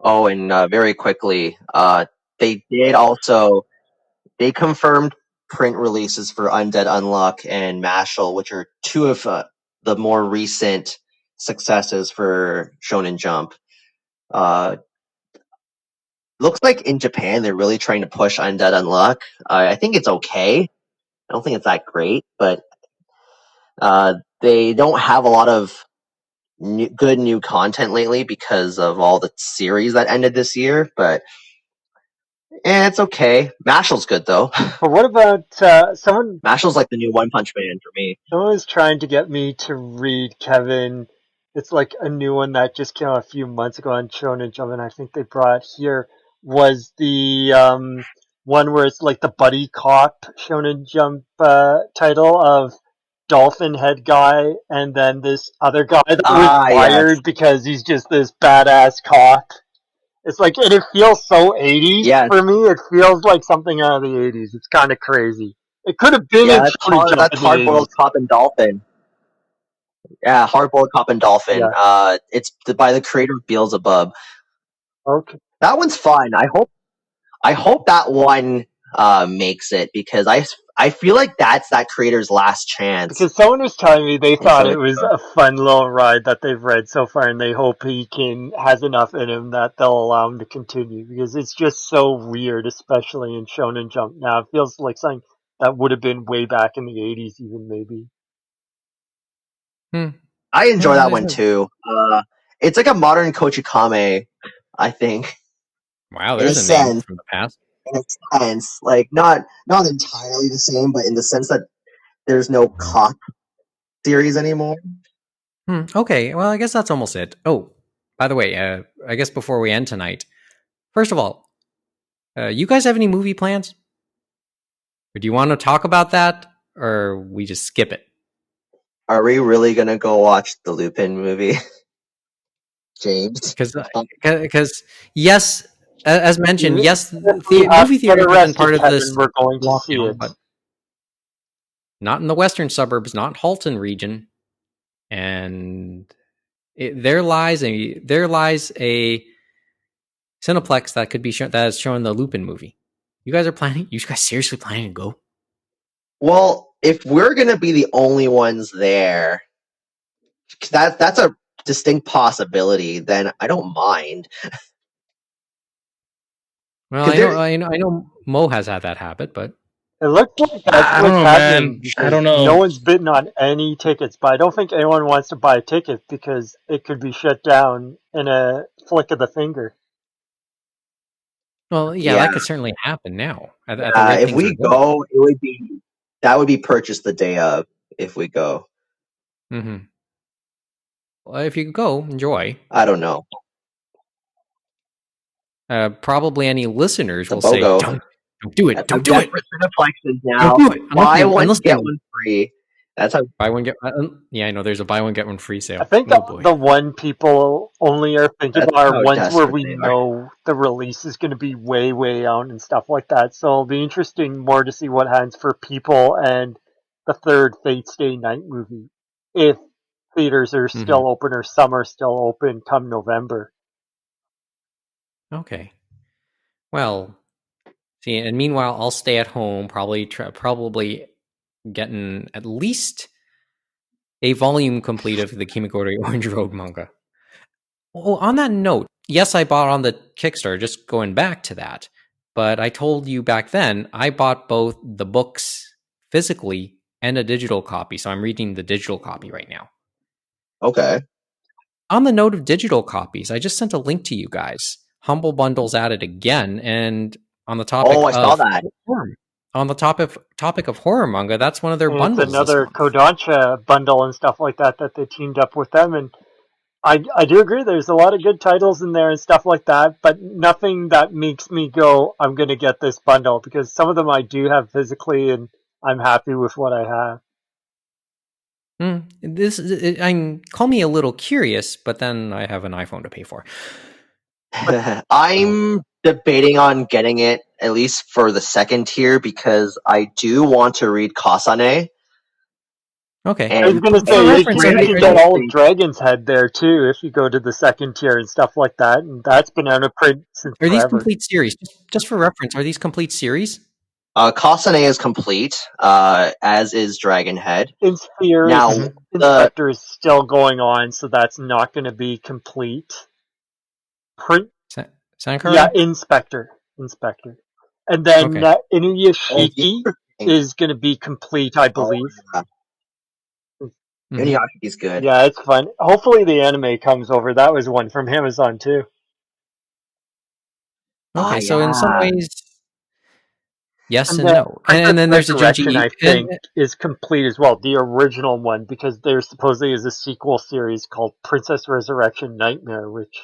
Oh, and very quickly, they confirmed print releases for Undead Unluck and Mashal, which are 2 of the more recent successes for Shonen Jump. Looks like in Japan they're really trying to push Undead Unluck. I think it's okay. I don't think it's that great, but they don't have a lot of good new content lately because of all the series that ended this year. But it's okay. Mashal's good though. But what about someone? Mashal's like the new One Punch Man for me. Someone was trying to get me to read, Kevin. It's like a new one that just came out a few months ago on Shonen Jump, and I think they brought here was the one where it's like the buddy cop Shonen Jump title of Dolphin Head guy, and then this other guy that was fired Yes. because he's just this badass cop. It's like, and it feels so 80s Yes. for me. It feels like something out of the 80s. It's kind of crazy. It could have been Yeah, in Shonen Jump that's in the Hardboiled 80s. Cop and Dolphin. Yeah, Hardboiled Cop and Dolphin. Yeah. It's by the creator of Beelzebub. Okay. That one's fun. I hope that one makes it, because I feel like that's that creator's last chance. Because someone was telling me they in thought Shonen it was Jump. a fun little ride that they've read so far, and they hope he has enough in him that they'll allow him to continue, because it's just so weird, especially in Shonen Jump now. It feels like something that would have been way back in the 80s, even maybe. I enjoy that one too. It's like a modern Kochikame, I think. Wow, In a there's a name sense. from the past. In a sense, like not entirely the same, but in the sense that there's no cop series anymore. Okay, well, I guess that's almost it. Oh, by the way, I guess before we end tonight, first of all, you guys have any movie plans? Or do you want to talk about that, or we just skip it? Are we really gonna go watch the Lupin movie, James? Because yes, as mentioned, yes, If we the have movie to get theaters have been arrested, part of Kevin, this we're going to see lockdown, it. but not in the western suburbs, not Halton region, and there lies a Cineplex that could be that is showing the Lupin movie. You guys are planning? You guys seriously planning to go? Well, if we're gonna be the only ones there, that's a distinct possibility. Then I don't mind. Well, Because there, I know. Mo has had that habit, but It looks like that's I don't what's know, happening man. I because don't no know. one's bidding on any tickets. But I don't think anyone wants to buy a ticket because it could be shut down in a flick of the finger. well, yeah, yeah, that could certainly happen now at the rate if things are we going. go, that would be purchased the day of if we go. Mm-hmm. Well, if you could go, enjoy. I don't know. Probably any listeners It's a will say, BOGO. don't do it, That's how don't do it, desperate Cineplex is don't now. do it, Buy one, unless they get one free. That's how. buy one get. Yeah, I know. There's a buy one get one free I sale. think Oh boy. the one people only are thinking That's are how ones where desperate we they are. know the release is going to be way, way out and stuff like that. So it'll be interesting more to see what happens for people and the third Fate's Day night movie. If theaters are Mm-hmm. still open or some are still open come November. Okay. Well, see, and meanwhile, I'll stay at home, probably getting at least a volume complete of the Kimagure Orange Road manga. Oh, on that note, yes, I bought on the Kickstarter, just going back to that. But I told you back then, I bought both the books physically and a digital copy. So I'm reading the digital copy right now. Okay. On the note of digital copies, I just sent a link to you guys. Humble Bundle's at it again. And on the Oh, topic I saw of that. horror, on the topic of horror manga, that's one of their And it's bundles this another month. Kodansha bundle and stuff like that they teamed up with them. And I do agree. There's a lot of good titles in there and stuff like that, but nothing that makes me go, I'm going to get this bundle because some of them I do have physically and I'm happy with what I have. I'm call me a little curious, but then I have an iPhone to pay for. I'm debating on getting it at least for the second tier because I do want to read Kasane. Okay. I was And going to For say, reference, you can get all of Dragon's Head there too if you go to the second tier and stuff like that, and that's been out of print since are these forever. complete series? Just for reference, are these complete series? Kasane is complete, as is Dragon Head. In Sphere, Now, Inspector is still going on, so that's not going to be complete. Print, Sankara? yeah, Inspector. And then Okay. Inuyashiki is going to be complete, I believe. Inuyashiki's good. Yeah, it's fun. Hopefully the anime comes over. That was one from Amazon too. Okay, so in some ways, yes and the no. And then there's the Resurrection, Junji. I think, is complete as well. The original one, because there supposedly is a sequel series called Princess Resurrection Nightmare, which...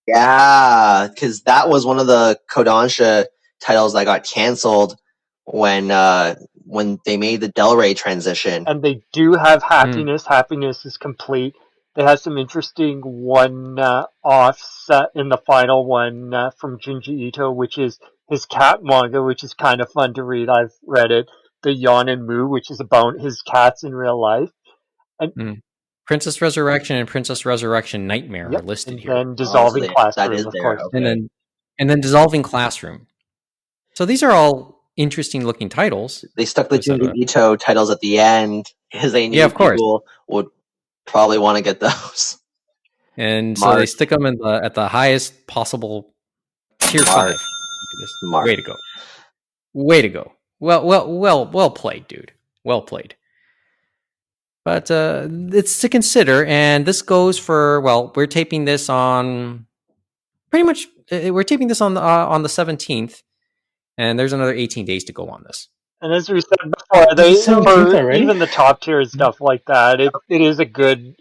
Yeah, because that was one of the Kodansha titles that got canceled when they made the Del Rey transition. And they do have Happiness. Happiness is complete. They have some interesting one-offs in the final one from Junji Ito, which is his cat manga, which is kind of fun to read. I've read it. The Yon and Moo, which is about his cats in real life. And Princess Resurrection and Princess Resurrection Nightmare are listed here. And Dissolving Classroom, that is of there, course. okay. And then Dissolving Classroom. So these are all interesting looking titles. They stuck the Junji Ito titles at the end because they knew people would probably want to get those. And so they stick them at the highest possible tier 5. Way to go. Way to go. Well played, dude. Well played. But it's to consider, and this goes for, well, we're taping this on pretty much, we're taping this on the 17th, and there's another 18 days to go on this. And as we said before, Is it they 17th for already? even the top tier stuff like that, it is a good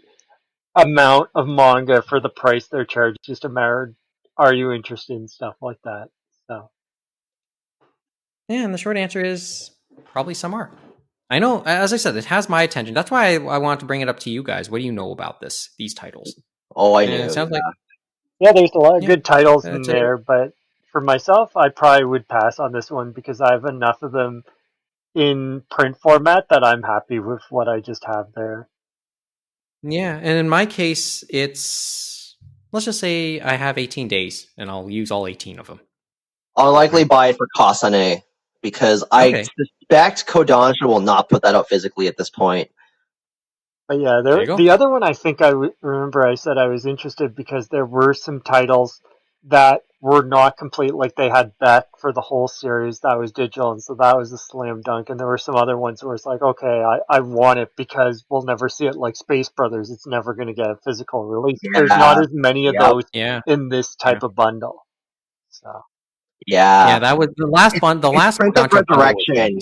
amount of manga for the price they're charged. Just a matter, are you interested in stuff like that? So Yeah, and the short answer is probably some are. I know, as I said, it has my attention. That's why I wanted to bring it up to you guys. What do you know about these titles? Oh, I And it knew. sounds like, yeah, there's a lot of yeah, good titles in it's there, but for myself, I probably would pass on this one because I have enough of them in print format that I'm happy with what I just have there. yeah. And in my case, it's, let's just say I have 18 days and I'll use all 18 of them. I'll likely buy it for Kasane because I Okay. suspect Kodansha will not put that out physically at this point. But yeah, There you go. the other one I think remember I said I was interested because there were some titles that were not complete, like they had Beck for the whole series that was digital, and so that was a slam dunk. And there were some other ones where it's like, okay, I want it because we'll never see it, like Space Brothers. It's never going to get a physical release. There's not Yeah. as many of Yep. those Yeah. in this type of bundle. So Yeah, Yeah. that was the last It's, one. The it's last Princess Kodansha bundle was good. Resurrection.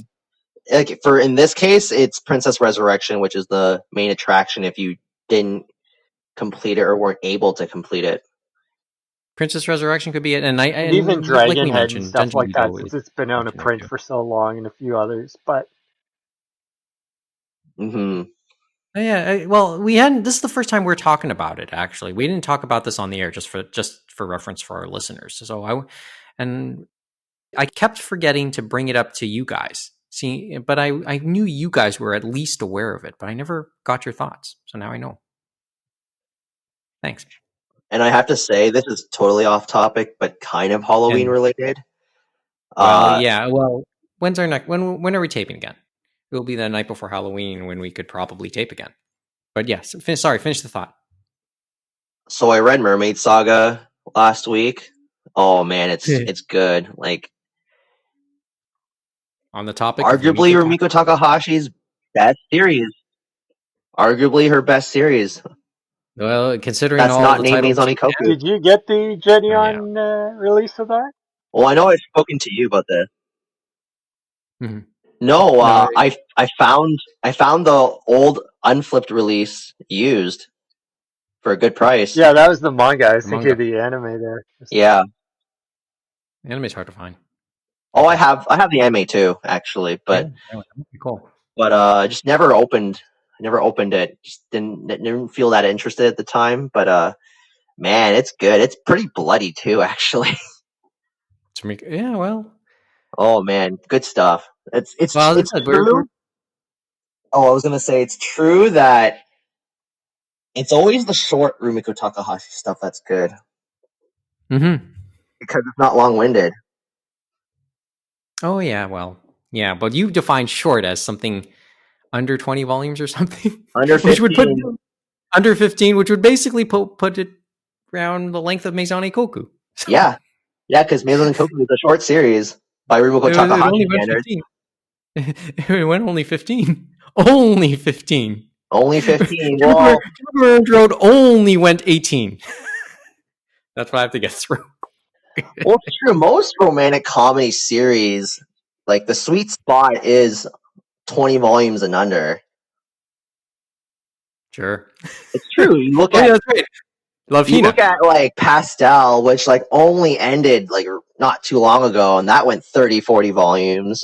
Like for in this case, it's Princess Resurrection, which is the main attraction if you didn't complete it or weren't able to complete it. Princess Resurrection could be it, and and even like we Dragonhead and mentioned, stuff Dungeon like that, Edo since is it's been out of up there print too. for so long, and a few others. But Hmm. Yeah, well, we hadn't. This is the first time we're talking about it. Actually, we didn't talk about this on the air, just for reference for our listeners. So I kept forgetting to bring it up to you guys. See, but I knew you guys were at least aware of it, but I never got your thoughts. So now I know. Thanks. And I have to say, this is totally off topic, but kind of Halloween And related. well, yeah. Well, when's our next? When are we taping again? It will be the night before Halloween when we could probably tape again. But yes, finish the thought. So I read Mermaid Saga last week. Oh man, it's good. Like On the topic of arguably Rumiko Rumiko Takahashi's best series. Arguably her best series. Well, considering That's all not the named titles she Mizanikoku. had, did you get the yeah. Geneon release of that? Well, I know I've spoken to you about this. Mm-hmm. No, No, I found the old unflipped release used for a good price. Yeah, that was the manga. I was the thinking manga. of the anime there. Yeah. Anime's hard to find. Oh, I have the anime too, actually, Yeah, but cool. I just never opened. I never opened it. Just didn't feel that interested at the time. But man, it's good. It's pretty bloody too, actually. Yeah, well, Oh man, good stuff. It's as I said, we're true. Oh, I was gonna say it's true that it's always the short Rumiko Takahashi stuff that's good mm-hmm. because it's not long-winded. Oh yeah, well, yeah, but you define short as something under 20 volumes or something, Under which would put 15. under 15, which would basically put it around the length of Meizane Koku. So Yeah, because Maison Koku is a short series by Rumiko it Takahashi only went standards. 15. It went only 15. Only 15. Only 15. Kimagure Well, Orange Road only went 18. That's what I have to get through. it's true. Most romantic comedy series, like the sweet spot is 20 volumes and under. Sure. It's true. You look Oh at yeah, that's right. Love Hina. like Pastel, which like only ended like not too long ago, and that went 30, 40 volumes.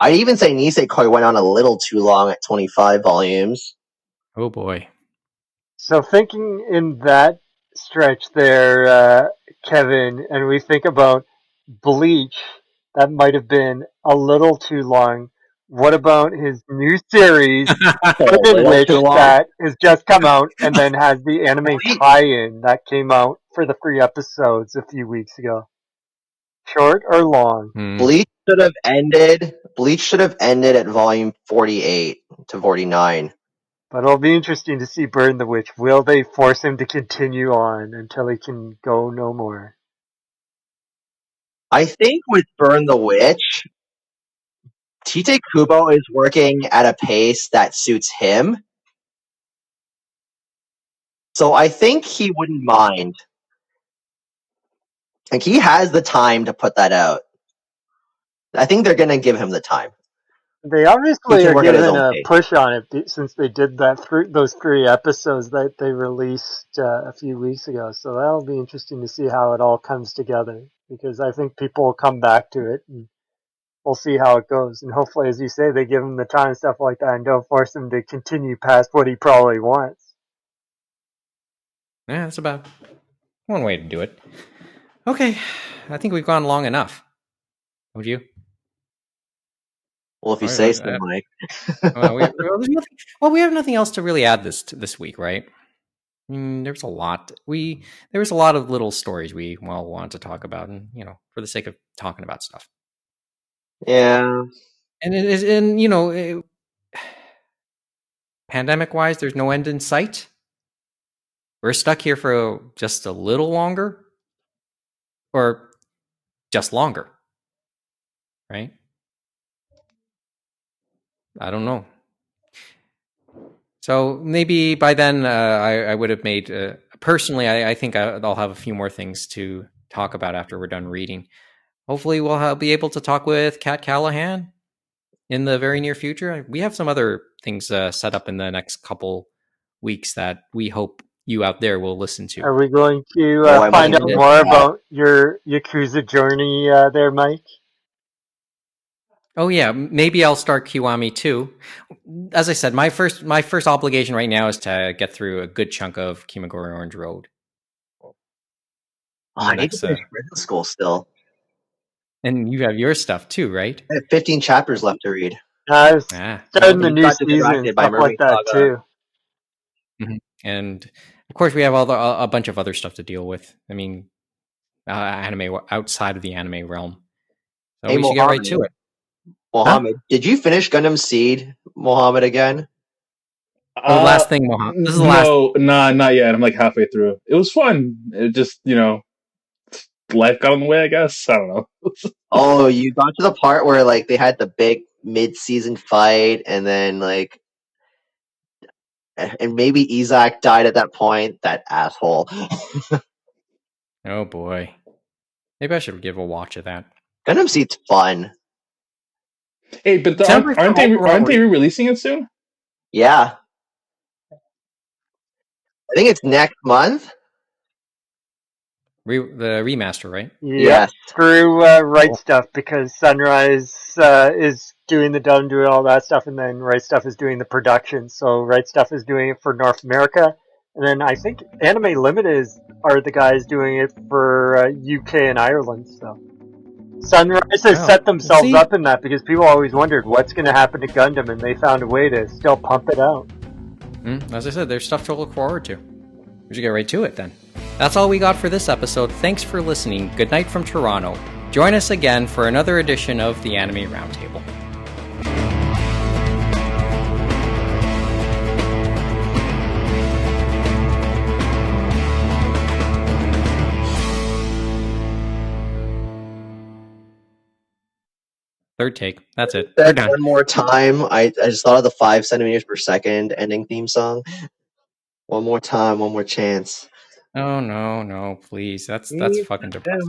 I'd even say Nisekoi went on a little too long at 25 volumes. Oh boy. So thinking in that stretch there, Kevin, and we think about Bleach, that might have been a little too long. What about his new series, A Forbidden little Witch, too long. that has just come out and then has the anime Bleach. tie-in that came out for the free episodes a few weeks ago? Short or long? Bleach should have ended. Bleach should have ended at volume 48 to 49. But it'll be interesting to see Burn the Witch. Will they force him to continue on until he can go no more? I think with Burn the Witch, Tite Kubo is working at a pace that suits him. So I think he wouldn't mind. Like he has the time to put that out. I think they're going to give him the time. They He obviously can are work at his given own a pace. push on it since they did those 3 episodes that they released a few weeks ago. So that'll be interesting to see how it all comes together because I think people will come back to it and we'll see how it goes. And hopefully, as you say, they give him the time and stuff like that and don't force him to continue past what he probably wants. Yeah, that's about one way to do it. Okay, I think we've gone long enough. Would you? Well, if you All say right, so, Mike. we have nothing else to really add this week, right? There's a lot. There was a lot of little stories we wanted to talk about, and for the sake of talking about stuff. Yeah. And it is, pandemic wise, there's no end in sight. We're stuck here for just a little longer, or just longer, right? I don't know. So maybe by then I would have made. Personally, I think I'll have a few more things to talk about after we're done reading. Hopefully, we'll be able to talk with Kat Callahan in the very near future. We have some other things set up in the next couple weeks that we hope you out there will listen to. Are we going to Oh, I find wasn't out going to more listen to that. about your Yakuza journey there, Mike? Oh yeah, maybe I'll start Kiwami too. As I said, my first obligation right now is to get through a good chunk of Kimagure Orange Road. Oh, In I the need to next, finish Prison School still. and you have your stuff too, right? I have 15 chapters left to read. I was Well, starting the You new got season and distracted by stuff like Mermaid that Saga. too. and of course we have a bunch of other stuff to deal with. I mean, anime outside of the anime realm. So Hey, we should get right to it. Mohamed, did you finish Gundam Seed, Mohamed, again? Oh, the last thing, Mohammed. This is the last. No, nah, not yet. I'm like halfway through. It was fun. It just, life got in the way, I guess. I don't know. Oh, you got to the part where like they had the big mid-season fight, and then and maybe Isaac died at that point. That asshole. Oh boy, maybe I should give a watch of that. Gundam Seed's fun. Hey, but Sounds like aren't they re-releasing it soon? Yeah, I think it's next month. the remaster, right? Yep, Yes. through Right Cool. Stuff because Sunrise is doing the dub, doing all that stuff, and then Right Stuff is doing the production. So Right Stuff is doing it for North America, and then I think Anime Limited are the guys doing it for UK and Ireland. So Sunrise has set themselves up in that because people always wondered what's going to happen to Gundam, and they found a way to still pump it out. As I said, there's stuff to look forward to. We should get right to it then. That's all we got for this episode. Thanks for listening. Good night from Toronto. Join us again for another edition of the Anime Roundtable. Third take. That's it. We're done. One more time. I just thought of the 5 centimeters per second ending theme song. One more time, one more chance. Oh no, please. That's fucking depressing.